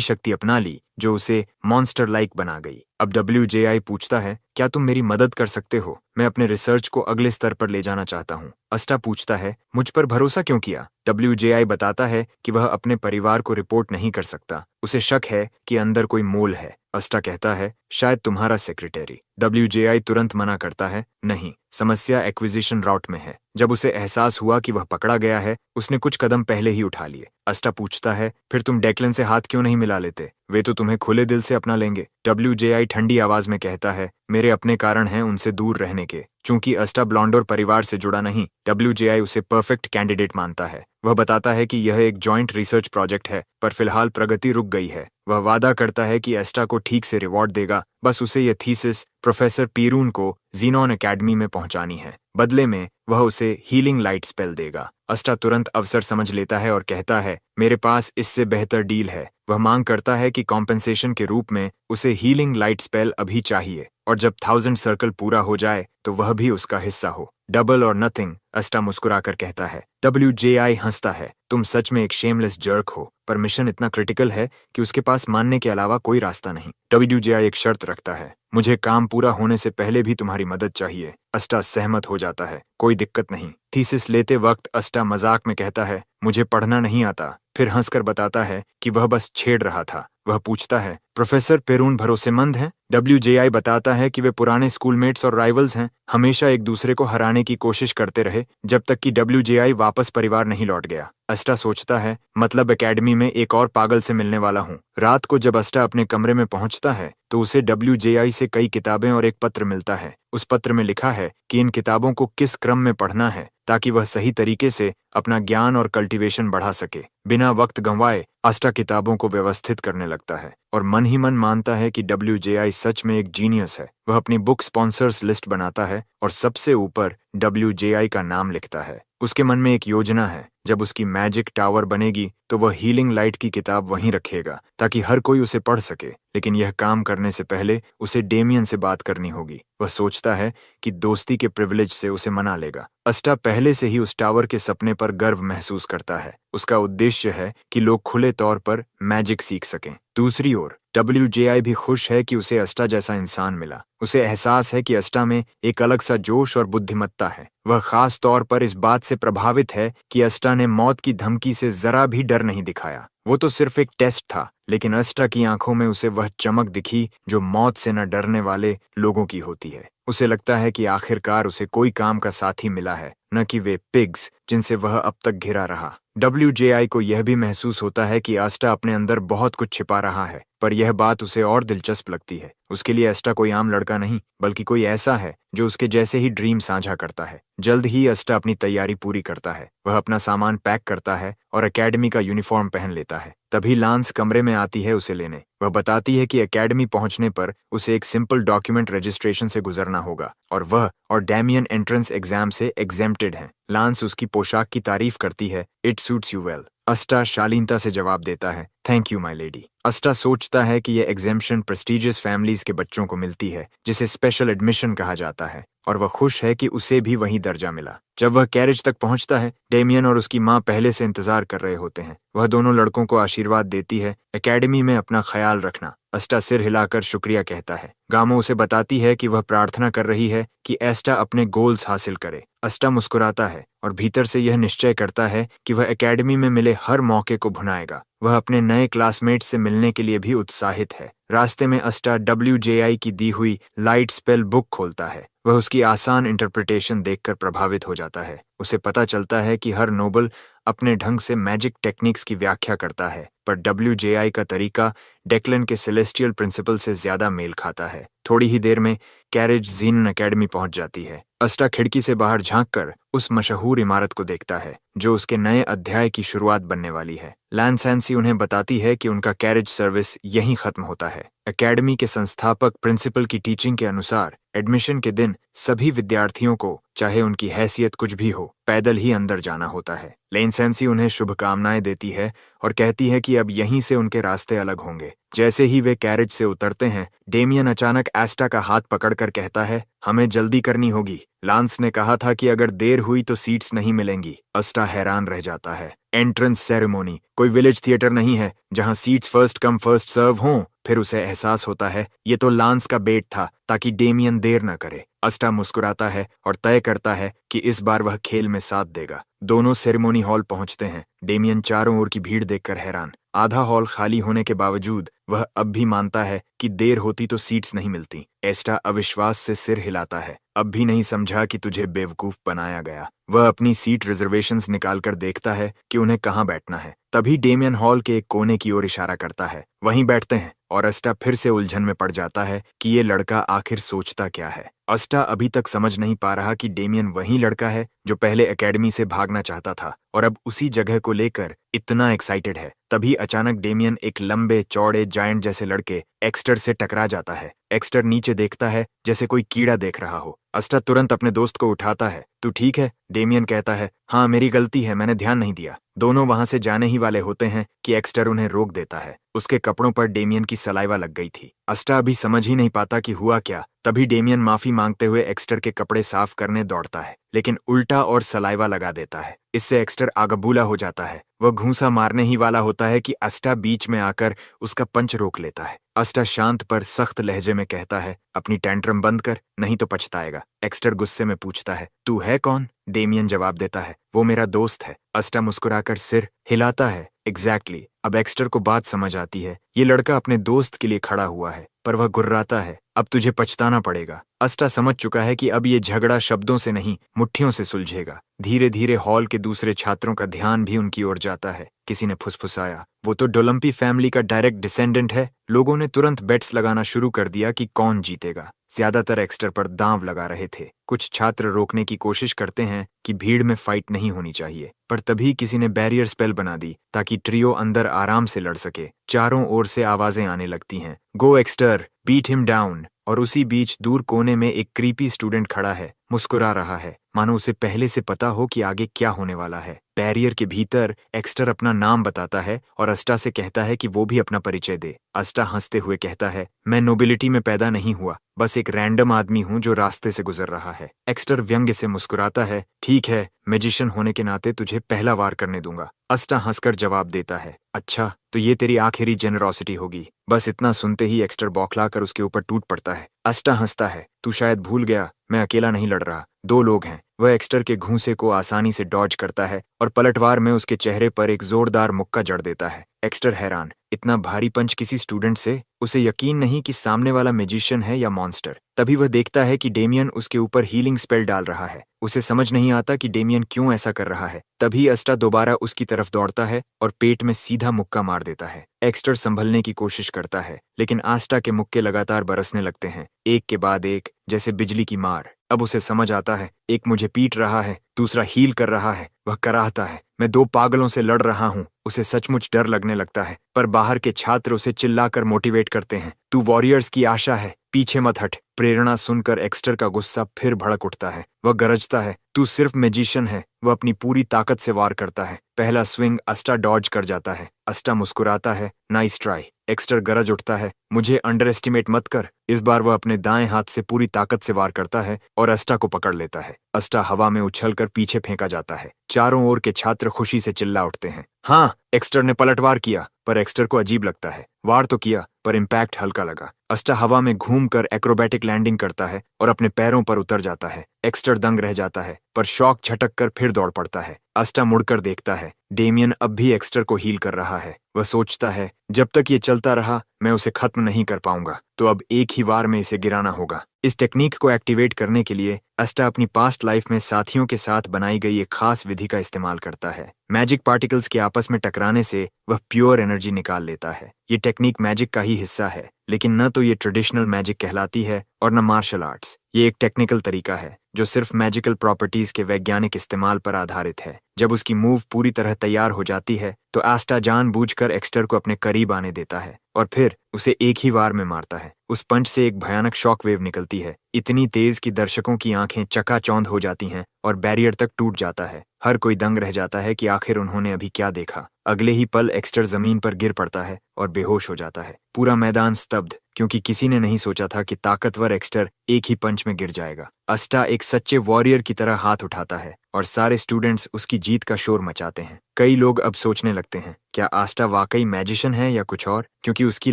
शक्ति अपना ली जो उसे मॉन्स्टर लाइक बना गई। अब WJI पूछता है क्या तुम मेरी मदद कर सकते हो? मैं अपने रिसर्च को अगले स्तर पर ले जाना चाहता हूँ। आस्टा पूछता है मुझ पर भरोसा क्यों किया? WJI बताता है कि वह अपने परिवार को रिपोर्ट नहीं कर सकता। उसे शक है कि अंदर कोई मोल है। आस्टा कहता है शायद तुम्हारा सेक्रेटरी। WJI तुरंत मना करता है नहीं, समस्या एक्विजिशन राउट में है। जब उसे एहसास हुआ कि वह पकड़ा गया है, उसने कुछ कदम पहले ही उठा लिए। अस्टा पूछता है, फिर तुम डेक्लन से हाथ क्यों नहीं मिला लेते? वे तो तुम्हें खुले दिल से अपना लेंगे। WJI ठंडी आवाज में कहता है, मेरे अपने कारण हैं उनसे दूर रहने के। चूंकि अस्टा ब्लॉन्डोर परिवार से जुड़ा नहीं, WJI उसे परफेक्ट कैंडिडेट मानता है। वह बताता है कि यह एक जॉइंट रिसर्च प्रोजेक्ट है, पर फिलहाल प्रगति रुक गई है। वह वादा करता है कि एस्टा को ठीक से रिवॉर्ड देगा, बस उसे यह थीसिस प्रोफेसर पीरून को जीनॉन एकेडमी में पहुंचानी है। बदले में वह उसे हीलिंग लाइट स्पेल देगा। अस्टा तुरंत अवसर समझ लेता है और कहता है, मेरे पास इससे बेहतर डील है। वह मांग करता है कि कॉम्पेंसेशन के रूप में उसे हीलिंग लाइट स्पेल अभी चाहिए, और जब 1000 सर्कल पूरा हो जाए तो वह भी उसका हिस्सा हो। डबल और नथिंग, अस्टा मुस्कुराकर कहता है। WJI हंसता है, तुम सच में एक शेमलेस जर्क हो, पर मिशन इतना क्रिटिकल है कि उसके पास मानने के अलावा कोई रास्ता नहीं। WJI एक शर्त रखता है, मुझे काम पूरा होने से पहले भी तुम्हारी मदद चाहिए। अस्टा सहमत हो जाता है, कोई दिक्कत नहीं। थीसिस लेते वक्त अस्टा मजाक में कहता है, मुझे पढ़ना नहीं आता, फिर हंसकर बताता है कि वह बस छेड़ रहा था। वह पूछता है, प्रोफेसर पेरून भरोसेमंद हैं? WJI बताता है कि वे पुराने स्कूलमेट्स और राइवल्स हैं, हमेशा एक दूसरे को हराने की कोशिश करते रहे जब तक कि WJI वापस परिवार नहीं लौट गया। अस्टा सोचता है, मतलब एकेडमी में एक और पागल से मिलने वाला हूँ। रात को जब अस्टा अपने कमरे में पहुंचता है तो उसे WJI से कई किताबें और एक पत्र मिलता है। उस पत्र में लिखा है कि इन किताबों को किस क्रम में पढ़ना है ताकि वह सही तरीके से अपना ज्ञान और कल्टीवेशन बढ़ा सके। बिना वक्त गंवाए अस्टा किताबों को व्यवस्थित करने लगता है और मन ही मन मानता है कि WJI सच में एक जीनियस है। वह अपनी बुक स्पॉन्सर्स लिस्ट बनाता है और सबसे ऊपर WJI का नाम लिखता है। उसके मन में एक योजना है, जब उसकी मैजिक टावर बनेगी तो वह हीलिंग लाइट की किताब वहीं रखेगा ताकि हर कोई उसे पढ़ सके। लेकिन यह काम करने से पहले उसे डेमियन से बात करनी होगी। वह सोचता है कि दोस्ती के प्रिविलेज से उसे मना लेगा। अस्टा पहले से ही उस टावर के सपने पर गर्व महसूस करता है। उसका उद्देश्य है कि लोग खुले तौर पर मैजिक सीख सकें। दूसरी ओर WJI भी खुश है कि उसे अस्टा जैसा इंसान मिला। उसे एहसास है कि अस्टा में एक अलग सा जोश और बुद्धिमत्ता है। वह खास तौर पर इस बात से प्रभावित है कि अस्टा ने मौत की धमकी से जरा भी डर नहीं दिखाया। वो तो सिर्फ एक टेस्ट था, लेकिन अस्टा की आंखों में उसे वह चमक दिखी जो मौत से न डरने वाले लोगों की होती है। उसे लगता है कि आखिरकार उसे कोई काम का साथी मिला है, न कि वे पिग्स जिनसे वह अब तक घिरा रहा। WJI को यह भी महसूस होता है कि अस्टा अपने अंदर बहुत कुछ छिपा रहा है, पर यह बात उसे और दिलचस्प लगती है। उसके लिए अस्टा कोई आम लड़का नहीं, बल्कि कोई ऐसा है जो उसके जैसे ही ड्रीम साझा करता है। जल्द ही अस्टा अपनी तैयारी पूरी करता है। वह अपना सामान पैक करता है और एकेडमी का यूनिफॉर्म पहन लेता है। तभी लांस कमरे में आती है उसे लेने। वह बताती है कि एकेडमी पहुंचने पर उसे एक सिंपल डॉक्यूमेंट रजिस्ट्रेशन से गुजरना होगा और वह और डैमियन एंट्रेंस एग्जाम से एग्जेम्प्टेड हैं। लांस उसकी पोशाक की तारीफ करती है, इट सूट्स यू वेल। अस्टा शालीनता से जवाब देता है, थैंक यू माई लेडी। अस्टा सोचता है कि यह एग्जेम्पशन प्रेस्टिजियस फैमिलीज के बच्चों को मिलती है, जिसे स्पेशल एडमिशन कहा जाता है, और वह खुश है कि उसे भी वही दर्जा मिला। जब वह कैरेज तक पहुंचता है, डेमियन और उसकी मां पहले से इंतजार कर रहे होते हैं। वह दोनों लड़कों को आशीर्वाद देती है, एकेडमी में अपना ख्याल रखना। अस्टा सिर हिलाकर शुक्रिया कहता है। गामो उसे बताती है कि वह प्रार्थना कर रही है कि एस्टा अपने गोल्स हासिल करे। अस्टा मुस्कुराता है और भीतर से यह निश्चय करता है कि वह एकेडमी में मिले हर मौके को भुनाएगा। वह अपने नए क्लासमेट से मिलने के लिए भी उत्साहित है। रास्ते में अस्टा WJI की दी हुई लाइट स्पेल बुक खोलता है। वह उसकी आसान इंटरप्रिटेशन देखकर प्रभावित हो जाता है। उसे पता चलता है कि हर नोबल अपने ढंग से मैजिक टेक्निक्स की व्याख्या करता है, पर WJI का तरीका डेक्लन के सेलेस्टियल प्रिंसिपल से ज्यादा मेल खाता है। थोड़ी ही देर में कैरेज जीनन एकेडमी पहुंच जाती है। अस्टा खिड़की से बाहर झांककर उस मशहूर इमारत को देखता है जो उसके नए अध्याय की शुरुआत बनने वाली है। लैंसैंसी उन्हें बताती है कि उनका कैरेज सर्विस यहीं खत्म होता है। एकेडमी के संस्थापक प्रिंसिपल की टीचिंग के अनुसार एडमिशन के दिन सभी विद्यार्थियों को, चाहे उनकी हैसियत कुछ भी हो, पैदल ही अंदर जाना होता है। लैंसैंसी उन्हें शुभकामनाएं देती है और कहती है कि अब यहीं से उनके रास्ते अलग होंगे। जैसे ही वे कैरेज से उतरते हैं, डेमियन अचानक एस्टा का हाथ पकड़कर कहता है, हमें जल्दी करनी होगी। लांस ने कहा था कि अगर देर हुई तो सीट्स नहीं मिलेंगी। अस्टा हैरान रह जाता है। एंट्रेंस सेरेमोनी कोई विलेज थिएटर नहीं है जहां seats first come first serve हों। फिर उसे एहसास होता है ये तो लांस का बेट था ताकि डेमियन देर न करे। अस्टा मुस्कुराता है और तय करता है कि इस बार वह खेल में साथ देगा। दोनों सेरेमोनी हॉल पहुंचते हैं। डेमियन चारों ओर की भीड़ देखकर हैरान। आधा हॉल खाली होने के बावजूद वह अब भी मानता है कि देर होती तो सीट्स नहीं मिलती। एस्टा अविश्वास से सिर हिलाता है। अब भी नहीं समझा कि तुझे बेवकूफ बनाया गया। वह अपनी सीट रिजर्वेशंस निकालकर देखता है कि उन्हें कहाँ बैठना है। तभी डेमियन हॉल के एक कोने की ओर इशारा करता है। वहीं बैठते हैं और अस्टा फिर से उलझन में पड़ जाता है कि ये लड़का आखिर सोचता क्या है। अस्टा अभी तक समझ नहीं पा रहा कि डेमियन वही लड़का है जो पहले एकेडमी से भागना चाहता था और अब उसी जगह को लेकर इतना एक्साइटेड है। तभी अचानक डेमियन एक लंबे चौड़े जायंट जैसे लड़के एक्स्टर से टकरा जाता है। एक्स्टर नीचे देखता है जैसे कोई कीड़ा देख रहा हो। अस्टा तुरंत अपने दोस्त को उठाता है। तू ठीक है? डेमियन कहता है, हाँ मेरी गलती है, मैंने ध्यान नहीं दिया। दोनों वहां से जाने ही वाले होते हैं कि एक्स्टर उन्हें रोक देता है। उसके कपड़ों पर डेमियन की सलाइवा लग गई थी। अस्टा अभी समझ ही नहीं पाता कि हुआ क्या। तभी डेमियन माफी मांगते हुए एक्स्टर के कपड़े साफ करने दौड़ता है, लेकिन उल्टा और सलाइवा लगा देता है। इससे एक्स्टर आगबूला हो जाता है। वह घूंसा मारने ही वाला होता है कि अस्टा बीच में आकर उसका पंच रोक लेता है। अस्टा शांत पर सख्त लहजे में कहता है, अपनी टेंट्रम बंद कर, नहीं तो पछताएगा। एक्स्टर गुस्से में पूछता है, तू है कौन? डेमियन जवाब देता है, वो मेरा दोस्त है। अस्टा मुस्कुराकर सिर हिलाता है। एग्जैक्टली। अब एक्स्टर को बात समझ आती है। ये लड़का अपने दोस्त के लिए खड़ा हुआ है, पर वह गुर्राता है। अब तुझे पछताना पड़ेगा। अस्टा समझ चुका है कि अब ये झगड़ा शब्दों से नहीं, मुट्ठियों से सुलझेगा। धीरे धीरे हॉल के दूसरे छात्रों का ध्यान भी उनकी ओर जाता है। किसी ने फुसफुसाया, वो तो डोलम्पी फैमिली का डायरेक्ट डिसेंडेंट है। लोगों ने तुरंत बेट्स लगाना शुरू कर दिया कि कौन जीतेगा। ज्यादातर एक्स्टर पर दांव लगा रहे थे। कुछ छात्र रोकने की कोशिश करते हैं कि भीड़ में फाइट नहीं होनी चाहिए, पर तभी किसी ने बैरियर स्पेल बना दी ताकि ट्रियो अंदर आराम से लड़ सके। चारों ओर से आवाजें आने लगती हैं, गो एक्स्टर, बीट हिम डाउन। और उसी बीच दूर कोने में एक क्रीपी स्टूडेंट खड़ा है, मुस्कुरा रहा है, मानो उसे पहले से पता हो कि आगे क्या होने वाला है। बैरियर के भीतर एक्स्टर अपना नाम बताता है और अस्टा से कहता है कि वो भी अपना परिचय दे। अस्टा हंसते हुए कहता है, मैं नोबिलिटी में पैदा नहीं हुआ, बस एक रैंडम आदमी हूँ जो रास्ते से गुजर रहा है। एक्स्टर व्यंग्य से मुस्कुराता है, ठीक है, मैजिशियन होने के नाते तुझे पहला वार करने दूंगा। अस्टा हंसकर जवाब देता है, अच्छा तो ये तेरी आखिरी जेनरोसिटी होगी। बस इतना सुनते ही एक्स्टर बौखलाकर उसके ऊपर टूट पड़ता है। अस्टा हंसता है, तू शायद भूल गया, मैं अकेला नहीं लड़ रहा, दो लोग हैं। वह एक्स्टर के घूंसे को आसानी से डॉज करता है और पलटवार में उसके चेहरे पर एक जोरदार मुक्का जड़ देता है। एक्स्टर हैरान, इतना भारी पंच किसी स्टूडेंट से? उसे यकीन नहीं कि सामने वाला मैजिशियन है या मॉन्स्टर। तभी वह देखता है कि डेमियन उसके ऊपर हीलिंग स्पेल डाल रहा है। उसे समझ नहीं आता कि डेमियन क्यों ऐसा कर रहा है। तभी अस्टा दोबारा उसकी तरफ दौड़ता है और पेट में सीधा मुक्का मार देता है। एक्स्टर संभलने की कोशिश करता है, लेकिन आस्टा के मुक्के लगातार बरसने लगते हैं, एक के बाद एक, जैसे बिजली की मार। अब उसे समझ आता है, एक मुझे पीट रहा है, दूसरा हील कर रहा है। वह कराहता है, मैं दो पागलों से लड़ रहा हूँ। उसे सचमुच डर लगने लगता है, पर बाहर के छात्र उसे चिल्लाकर मोटिवेट करते हैं, तू वॉरियर्स की आशा है, पीछे मत हट। प्रेरणा सुनकर एक्स्टर का गुस्सा फिर भड़क उठता है। वह गरजता है, तू सिर्फ मैजिशियन है। वह अपनी पूरी ताकत से वार करता है। पहला स्विंग अस्टा डॉज कर जाता है। अस्टा मुस्कुराता है, नाइस ट्राई। एक्स्टर गरज उठता है, मुझे अंडर एस्टिमेट मत कर। इस बार वह अपने दाएं हाथ से पूरी ताकत से वार करता है और अस्टा को पकड़ लेता है। अस्टा हवा में उछलकर पीछे फेंका जाता है। चारों ओर के छात्र खुशी से चिल्ला उठते हैं, हाँ, एक्स्टर ने पलटवार किया। पर एक्स्टर को अजीब लगता है, वार तो किया पर इम्पैक्ट हल्का लगा। अस्टा हवा में घूमकर एक्रोबैटिक लैंडिंग करता है और अपने पैरों पर उतर जाता है। एक्स्टर दंग रह जाता है, पर शॉक झटक कर फिर दौड़ पड़ता है। अस्टा मुड़कर देखता है, डेमियन अब भी एक्स्टर को हील कर रहा है। वह सोचता है, जब तक ये चलता रहा मैं उसे खत्म नहीं कर पाऊंगा, तो अब एक ही वार में इसे गिराना होगा। इस टेक्निक को एक्टिवेट करने के लिए अस्टा अपनी पास्ट लाइफ में साथियों के साथ बनाई गई एक खास विधि का इस्तेमाल करता है। मैजिक पार्टिकल्स के आपस में टकराने से वह प्योर एनर्जी निकाल लेता है। ये टेक्निक मैजिक का ही हिस्सा है, लेकिन न तो ये ट्रेडिशनल मैजिक कहलाती है और न मार्शल आर्ट्स। ये एक टेक्निकल तरीका है जो सिर्फ मैजिकल प्रॉपर्टीज के वैज्ञानिक इस्तेमाल पर आधारित है। जब उसकी मूव पूरी तरह तैयार हो जाती है तो आस्टा जानबूझकर एक्स्टर को अपने करीब आने देता है और फिर उसे एक ही वार में मारता है। उस पंच से एक भयानक शॉक वेव निकलती है, इतनी तेज कि दर्शकों की आंखें चकाचौंध हो जाती हैं और बैरियर तक टूट जाता है। हर कोई दंग रह जाता है कि आखिर उन्होंने अभी क्या देखा। अगले ही पल एक्स्टर जमीन पर गिर पड़ता है और बेहोश हो जाता है। पूरा मैदान स्तब्ध, क्योंकि किसी ने नहीं सोचा था कि ताकतवर एक्स्टर एक ही पंच में गिर जाएगा। अस्टा एक सच्चे वॉरियर की तरह हाथ उठाता है और सारे स्टूडेंट्स उसकी जीत का शोर मचाते हैं। कई लोग अब सोचने लगते हैं, क्या आस्टा वाकई मैजिशियन है या कुछ और, क्योंकि उसकी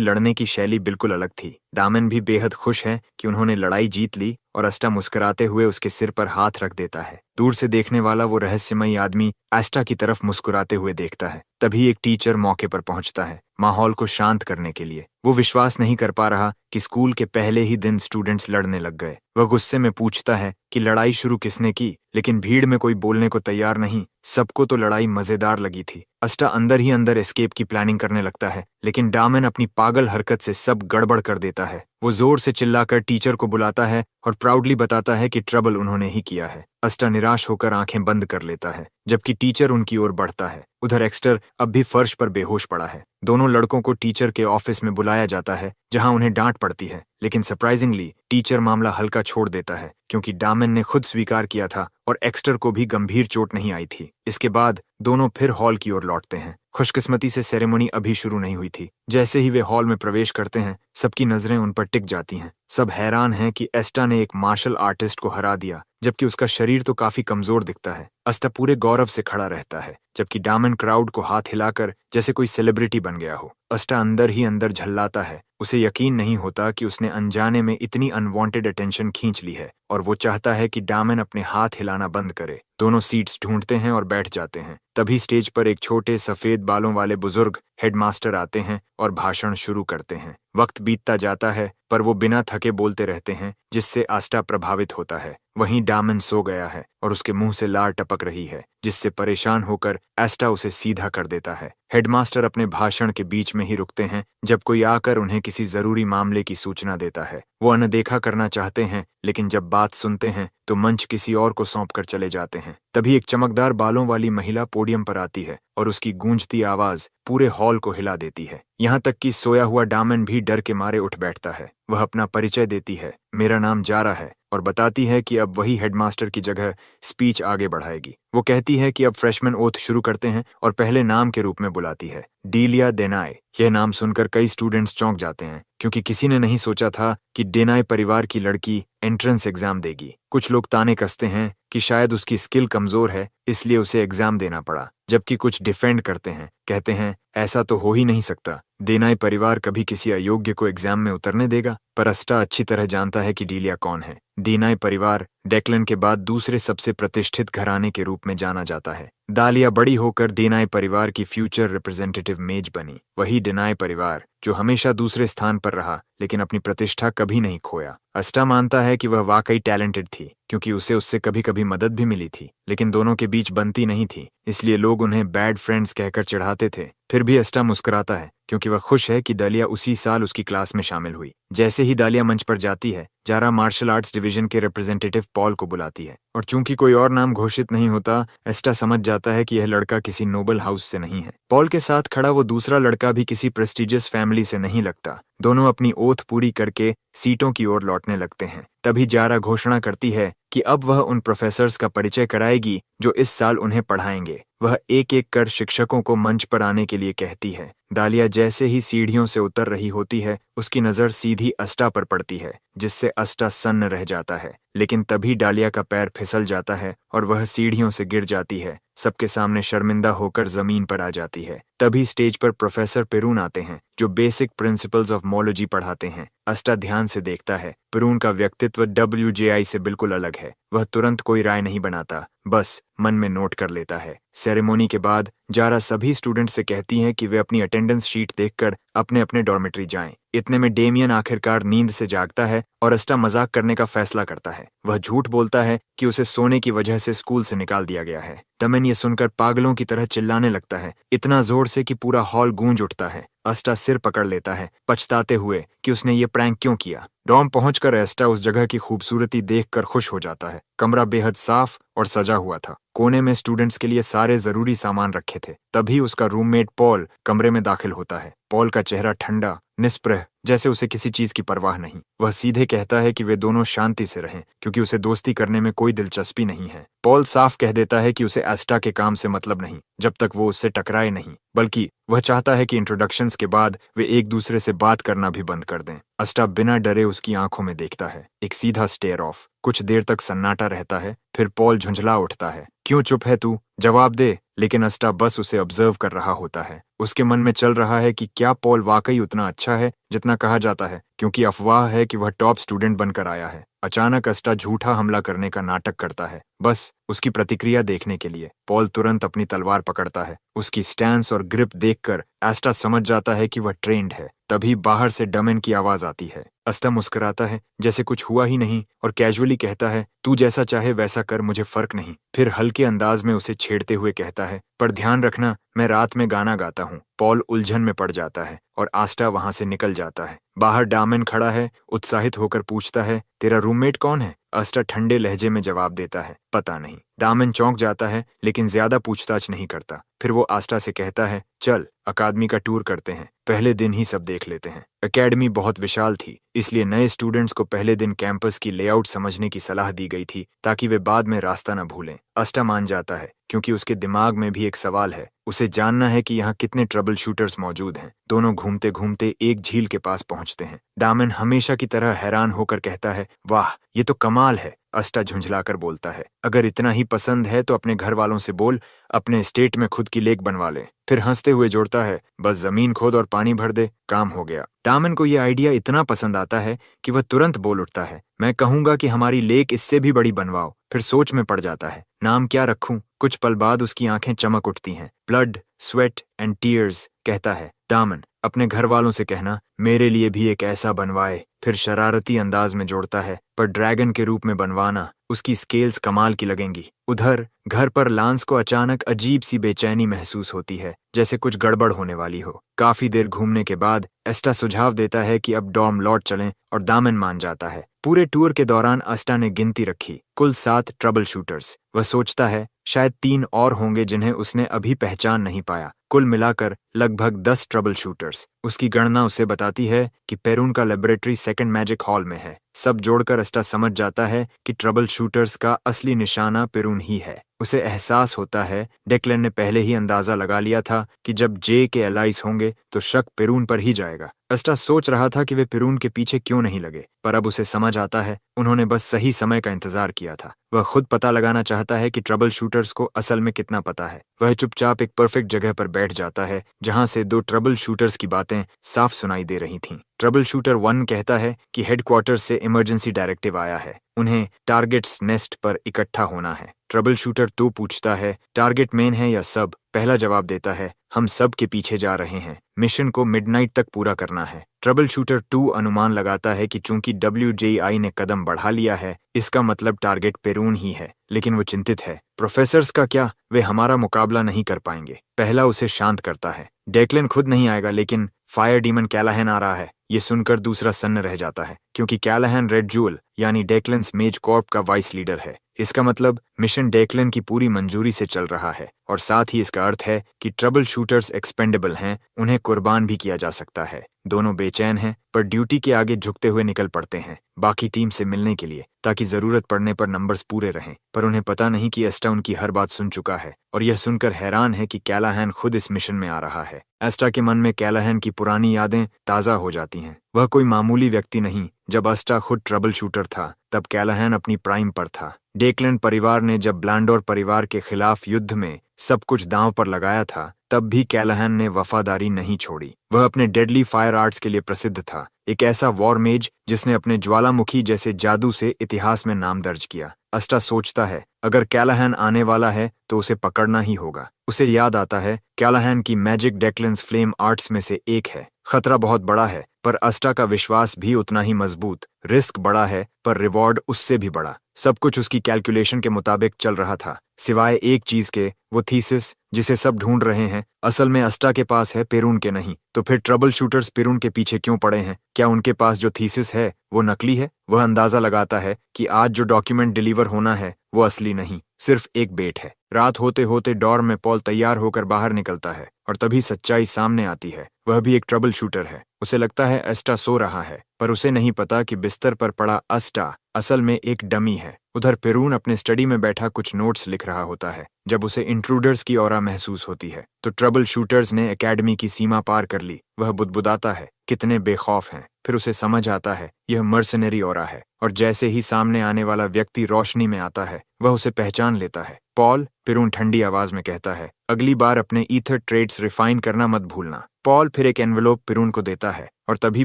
लड़ने की शैली बिल्कुल अलग थी। दामन भी बेहद खुश है कि उन्होंने लड़ाई जीत ली और आस्टा मुस्कुराते हुए उसके सिर पर हाथ रख देता है। दूर से देखने वाला वो रहस्यमयी आदमी आस्टा की तरफ मुस्कुराते हुए देखता है। तभी एक टीचर मौके पर पहुंचता है, माहौल को शांत करने के लिए। वो विश्वास नहीं कर पा रहा कि स्कूल के पहले ही दिन स्टूडेंट्स लड़ने लग गए। वह गुस्से में पूछता है कि लड़ाई शुरू किसने की, लेकिन भीड़ में कोई बोलने को तैयार नहीं। सबको तो लड़ाई मजेदार लगी थी। आस्टा अंदर ही अंदर एस्केप की प्लानिंग करने लगता है, लेकिन डामन अपनी पागल हरकत से सब गड़बड़ कर देता है। वो जोर से चिल्लाकर टीचर को बुलाता है और प्राउडली बताता है कि ट्रबल उन्होंने ही किया है। आस्टा निराश होकर आंखें बंद कर लेता है, जबकि टीचर उनकी ओर बढ़ता है। उधर एक्स्टर अब भी फर्श पर बेहोश पड़ा है। दोनों लड़कों को टीचर के ऑफिस में बुलाया जाता है, जहां उन्हें डांट पड़ती है, लेकिन सरप्राइजिंगली टीचर मामला हल्का छोड़ देता है, क्योंकि डामन ने खुद स्वीकार किया था और एक्स्टर को भी गंभीर चोट नहीं आई थी। इसके बाद दोनों फिर हॉल की ओर लौटते हैं। खुशकिस्मती से सेरेमनी अभी शुरू नहीं हुई थी। जैसे ही वे हॉल में प्रवेश करते हैं, सबकी नजरें उन पर टिक जाती हैं। सब हैरान हैं कि एस्टा ने एक मार्शल आर्टिस्ट को हरा दिया, जबकि उसका शरीर तो काफी कमजोर दिखता है। एस्टा पूरे गौरव से खड़ा रहता है, जबकि डामन क्राउड को हाथ हिलाकर जैसे कोई सेलिब्रिटी बन गया हो। एस्टा अंदर ही अंदर झल्लाता है। उसे यकीन नहीं होता कि उसने अनजाने में इतनी अनवांटेड अटेंशन खींच ली है, और वो चाहता है कि डामन अपने हाथ हिलाना बंद करे। दोनों सीट्स ढूंढते हैं और बैठ जाते हैं। तभी स्टेज पर एक छोटे सफेद बालों वाले बुजुर्ग हेडमास्टर आते हैं और भाषण शुरू करते हैं। वक्त बीतता जाता है, पर वो बिना थके बोलते रहते हैं, जिससे आस्टा प्रभावित होता है। वहीं डामन सो गया है और उसके मुंह से लार टपक रही है, जिससे परेशान होकर एस्टा उसे सीधा कर देता है। हेडमास्टर अपने भाषण के बीच में ही रुकते हैं, जब कोई आकर उन्हें किसी जरूरी मामले की सूचना देता है। वो अनदेखा करना चाहते हैं, लेकिन जब बात सुनते हैं तो मंच किसी और को सौंप कर चले जाते हैं। तभी एक चमकदार बालों वाली महिला पोडियम पर आती है और उसकी गूंजती आवाज पूरे हॉल को हिला देती है। यहाँ तक कि सोया हुआ डामन भी डर के मारे उठ बैठता है। वह अपना परिचय देती है, मेरा नाम जारा है, और बताती है कि अब वही हेडमास्टर की जगह स्पीच आगे बढ़ाएगी। वो कहती है कि अब फ्रेशमैन ओथ शुरू करते हैं और पहले नाम के रूप में बुलाती है, डीलिया डेनाय। यह नाम सुनकर कई स्टूडेंट्स चौंक जाते हैं, क्योंकि किसी ने नहीं सोचा था कि डेनाय परिवार की लड़की एंट्रेंस एग्जाम देगी। कुछ लोग ताने कसते हैं कि शायद उसकी स्किल कमजोर है, इसलिए उसे एग्जाम देना पड़ा, जबकि कुछ डिफेंड करते हैं, कहते हैं ऐसा तो हो ही नहीं सकता। डेनाय परिवार कभी किसी अयोग्य को एग्जाम में उतरने देगा? पर एस्टा अच्छी तरह जानता है कि डीलिया कौन है। डेनाय परिवार डेक्लन के बाद दूसरे सबसे प्रतिष्ठित घराने के रूप में जाना जाता है। दालिया बड़ी होकर डेनाय परिवार की फ्यूचर रिप्रेजेंटेटिव मेज बनी। वही डेनाय परिवार जो हमेशा दूसरे स्थान पर रहा, लेकिन अपनी प्रतिष्ठा कभी नहीं खोया। एस्टा मानता है कि वह वाकई टैलेंटेड थी, क्योंकि उसे उससे कभी कभी मदद भी मिली थी, लेकिन दोनों के बीच बनती नहीं थी, इसलिए लोग उन्हें बैड फ्रेंड्स कहकर चिढ़ाते थे। फिर भी एस्टा मुस्कुराता है, क्योंकि वह खुश है कि दालिया उसी साल उसकी क्लास में शामिल हुई। जैसे ही दालिया मंच पर जाती है, जारा मार्शल आर्ट्स डिवीजन के रिप्रेजेंटेटिव पॉल को बुलाती है, और चूंकि कोई और नाम घोषित नहीं होता, एस्टा समझ जाता है कि यह लड़का किसी नोबल हाउस से नहीं है। पॉल के साथ खड़ा वो दूसरा लड़का भी किसी प्रेस्टिजियस फैमिली से नहीं लगता। दोनों अपनी ओथ पूरी करके सीटों की ओर लौटने लगते हैं। तभी जारा घोषणा करती है कि अब वह उन प्रोफेसर्स का परिचय कराएगी जो इस साल उन्हें पढ़ाएंगे। वह एक एक कर शिक्षकों को मंच पर आने के लिए कहती है। दालिया जैसे ही सीढ़ियों से उतर रही होती है, उसकी नजर सीधी एस्टा पर पड़ती है, जिससे एस्टा सन्न रह जाता है। लेकिन तभी डालिया का पैर फिसल जाता है और वह सीढ़ियों से गिर जाती है। सबके सामने शर्मिंदा होकर जमीन पर आ जाती है। तभी स्टेज पर प्रोफेसर पेरून आते हैं, जो बेसिक प्रिंसिपल्स ऑफ मोलॉजी पढ़ाते हैं। एस्टा ध्यान से देखता है। पेरून का व्यक्तित्व WJI से बिल्कुल अलग है। वह तुरंत कोई राय नहीं बनाता, बस मन में नोट कर लेता है। सेरेमनी के बाद जारा सभी स्टूडेंट से कहती हैं कि वे अपनी अटेंडेंस शीट देखकर अपने अपने डॉर्मेट्री जाएं। इतने में डेमियन आखिरकार नींद से जागता है और एस्टा मजाक करने का फैसला करता है। वह झूठ बोलता है कि उसे सोने की वजह से स्कूल से निकाल दिया गया है। डमेन ये सुनकर पागलों की तरह चिल्लाने लगता है, इतना जोर से कि पूरा हॉल गूंज उठता है। एस्टा सिर पकड़ लेता है, पछताते हुए कि उसने ये प्रैंक क्यों किया। डॉम पहुंचकर एस्टा उस जगह की खूबसूरती देखकर खुश हो जाता है। कमरा बेहद साफ और सजा हुआ था। कोने में स्टूडेंट्स के लिए सारे जरूरी सामान रखे थे। तभी उसका रूममेट पॉल कमरे में दाखिल होता है। पॉल का चेहरा ठंडा, निस्पृह, जैसे उसे किसी चीज की परवाह नहीं। वह सीधे कहता है कि वे दोनों शांति से रहें क्योंकि उसे दोस्ती करने में कोई दिलचस्पी नहीं है। पॉल साफ कह देता है कि उसे एस्टा के काम से मतलब नहीं जब तक वो उससे टकराए नहीं, बल्कि वह चाहता है कि इंट्रोडक्शंस के बाद वे एक दूसरे से बात करना भी बंद कर दें। एस्टा बिना डरे उसकी आंखों में देखता है, एक सीधा स्टेयर ऑफ। कुछ देर तक सन्नाटा रहता है, फिर पॉल झुंझला उठता है। क्यों चुप है तू? जवाब दे। लेकिन एस्टा बस उसे ऑब्जर्व कर रहा होता है। उसके मन में चल रहा है कि क्या पॉल वाकई उतना अच्छा है जितना कहा जाता है, क्योंकि अफवाह है कि वह टॉप स्टूडेंट बनकर आया है। अचानक एस्टा झूठा हमला करने का नाटक करता है, बस उसकी प्रतिक्रिया देखने के लिए। पॉल तुरंत अपनी तलवार पकड़ता है। उसकी स्टैंस और ग्रिप देखकर एस्टा समझ जाता है कि वह ट्रेंड है। तभी बाहर से डमेन की आवाज आती है। एस्टा मुस्कुराता है जैसे कुछ हुआ ही नहीं और कैजुअली कहता है, तू जैसा चाहे वैसा कर, मुझे फर्क नहीं। फिर हल्के अंदाज में उसे छेड़ते हुए कहता है, पर ध्यान रखना मैं रात में गाना गाता हूँ। पॉल उलझन में पड़ जाता है और एस्टा वहां से निकल जाता है। बाहर डामन खड़ा है, उत्साहित होकर पूछता है, तेरा रूममेट कौन है? एस्टा ठंडे लहजे में जवाब देता है, पता नहीं। दामन चौंक जाता है लेकिन ज्यादा पूछताछ नहीं करता। फिर वो एस्टा से कहता है, चल अकादमी का टूर करते हैं, पहले दिन ही सब देख लेते हैं। एकेडमी बहुत विशाल थी, इसलिए नए स्टूडेंट्स को पहले दिन कैंपस की लेआउट समझने की सलाह दी गई थी ताकि वे बाद में रास्ता न भूलें। एस्टा मान जाता है क्योंकि उसके दिमाग में भी एक सवाल है। उसे जानना है कि यहाँ कितने ट्रबल शूटर्स मौजूद हैं। दोनों घूमते घूमते एक झील के पास पहुंचते हैं। दामन हमेशा की तरह हैरान होकर कहता है, वाह ये तो कमाल है। एस्टा झुंझलाकर बोलता है, अगर इतना ही पसंद है तो अपने घर वालों से बोल अपने स्टेट में खुद की लेक बनवा ले। फिर हंसते हुए जोड़ता है, बस जमीन खोद और पानी भर दे, काम हो गया। दामन को यह आइडिया इतना पसंद आता है कि वह तुरंत बोल उठता है, मैं कहूंगा कि हमारी लेक इससे भी बड़ी बनवाओ। फिर सोच में पड़ जाता है, नाम क्या रखूं? कुछ पल बाद उसकी आंखें चमक उठती हैं। ब्लड, स्वेट एंड टीयर्स, कहता है। दामन, अपने घर वालों से कहना मेरे लिए भी एक ऐसा बनवाए। फिर शरारती अंदाज में जोड़ता है, पर ड्रैगन के रूप में बनवाना, उसकी स्केल्स कमाल की लगेंगी। उधर घर पर लांस को अचानक अजीब सी बेचैनी महसूस होती है, जैसे कुछ गड़बड़ होने वाली हो। काफी देर घूमने के बाद एस्टा सुझाव देता है कि अब डॉर्म लौट चलें और दामन मान जाता है। पूरे टूर के दौरान एस्टा ने गिनती रखी, कुल 7 ट्रबल शूटर्स। वह सोचता है शायद 3 और होंगे जिन्हें उसने अभी पहचान नहीं पाया। कुल मिलाकर लगभग 10 ट्रबल शूटर्स। उसकी गणना उसे बताती है कि पेरून का लेबोरेटरी सेकंड मैजिक हॉल में है। सब जोड़कर एस्टा समझ जाता है कि ट्रबल शूटर्स का असली निशाना पेरून ही है। उसे एहसास होता है डेक्लन ने पहले ही अंदाजा लगा लिया था कि जब जे के एलाइज होंगे तो शक पेरून पर ही जाएगा। एस्टा सोच रहा था कि वे पेरून के पीछे क्यों नहीं लगे, पर अब उसे समझ आता है उन्होंने बस सही समय का इंतजार किया था। वह खुद पता लगाना चाहता है कि ट्रबल शूटर्स को असल में कितना पता है। वह चुपचाप एक परफेक्ट जगह पर बैठ जाता है जहां से 2 ट्रबल शूटर्स की बातें साफ सुनाई दे रही थीं। ट्रबल शूटर 1 कहता है कि हेडक्वार्टर से इमरजेंसी डायरेक्टिव आया है, उन्हें टारगेट्स नेस्ट पर इकट्ठा होना है। ट्रबल शूटर 2 पूछता है, टारगेट मेन है या सब? पहला जवाब देता है, हम सब के पीछे जा रहे हैं, मिशन को मिडनाइट तक पूरा करना है। ट्रबल शूटर 2 अनुमान लगाता है कि चूंकि WJI ने कदम बढ़ा लिया है, इसका मतलब टारगेट पेरून ही है, लेकिन वो चिंतित है। प्रोफेसर्स का क्या? वे हमारा मुकाबला नहीं कर पाएंगे। पहला उसे शांत करता है, डेक्लन खुद नहीं आएगा लेकिन फायर डीमन कैलाहन आ रहा है। ये सुनकर दूसरा सन्न रह जाता है, क्योंकि कैलाहन रेड जूल यानी डेक्लन्स मेज कॉर्प का वाइस लीडर है। इसका मतलब मिशन डेक्लन की पूरी मंजूरी से चल रहा है, और साथ ही इसका अर्थ है कि ट्रबल शूटर्स एक्सपेंडेबल हैं, उन्हें कुर्बान भी किया जा सकता है। दोनों बेचैन हैं, पर ड्यूटी के आगे झुकते हुए निकल पड़ते हैं बाकी टीम से मिलने के लिए, ताकि जरूरत पड़ने पर नंबर्स पूरे रहें। पर उन्हें पता नहीं कि एस्टा उनकी हर बात सुन चुका है, और यह सुनकर हैरान है कि कैलाहन खुद इस मिशन में आ रहा है। एस्टा के मन में कैलाहन की पुरानी यादें ताज़ा हो जाती हैं। वह कोई मामूली व्यक्ति नहीं। जब एस्टा खुद ट्रबल शूटर था, तब कैलाहन अपनी प्राइम पर था। डेक्लन परिवार ने जब ब्लांडोर परिवार के खिलाफ युद्ध में सब कुछ दांव पर लगाया था, तब भी कैलाहन ने वफादारी नहीं छोड़ी। वह अपने डेडली फायर आर्ट्स के लिए प्रसिद्ध था, एक ऐसा वॉर मेज जिसने अपने ज्वालामुखी जैसे जादू से इतिहास में नाम दर्ज किया। एस्टा सोचता है अगर कैलाहन आने वाला है तो उसे पकड़ना ही होगा। उसे याद आता है कैलाहन की मैजिक डेक्लन्स फ्लेम आर्ट्स में से एक है। खतरा बहुत बड़ा है, पर एस्टा का विश्वास भी उतना ही मजबूत। रिस्क बड़ा है, पर रिवॉर्ड उससे भी बड़ा। सब कुछ उसकी कैलकुलेशन के मुताबिक चल रहा था, सिवाय एक चीज के, वो थीसिस जिसे सब ढूंढ रहे हैं असल में एस्टा के पास है, पेरून के नहीं। तो फिर ट्रबल शूटर्स पेरून के पीछे क्यों पड़े हैं? क्या उनके पास जो थीसिस है वो नकली है? वह अंदाजा लगाता है कि आज जो डॉक्यूमेंट डिलीवर होना है वो असली नहीं, सिर्फ एक बेट है। रात होते होते डॉर्म में पॉल तैयार होकर बाहर निकलता है, और तभी सच्चाई सामने आती है। वह भी एक ट्रबल शूटर है। उसे लगता है एस्टा सो रहा है, पर उसे नहीं पता कि बिस्तर पर पड़ा एस्टा असल में एक डमी है। उधर पेरून अपने स्टडी में बैठा कुछ नोट्स लिख रहा होता है जब उसे इंट्रूडर्स की ऑरा महसूस होती है। तो ट्रबल शूटर्स ने एकेडमी की सीमा पार कर ली। वह बुदबुदाता है, कितने बेखौफ हैं। फिर उसे समझ आता है यह मर्सनरी ऑरा है, और जैसे ही सामने आने वाला व्यक्ति रोशनी में आता है वह उसे पहचान लेता है। पॉल, पेरून ठंडी आवाज में कहता है, अगली बार अपने ईथर ट्रेड्स रिफाइन करना मत भूलना। पॉल फिर एक एनवेलोप पेरून को देता है और तभी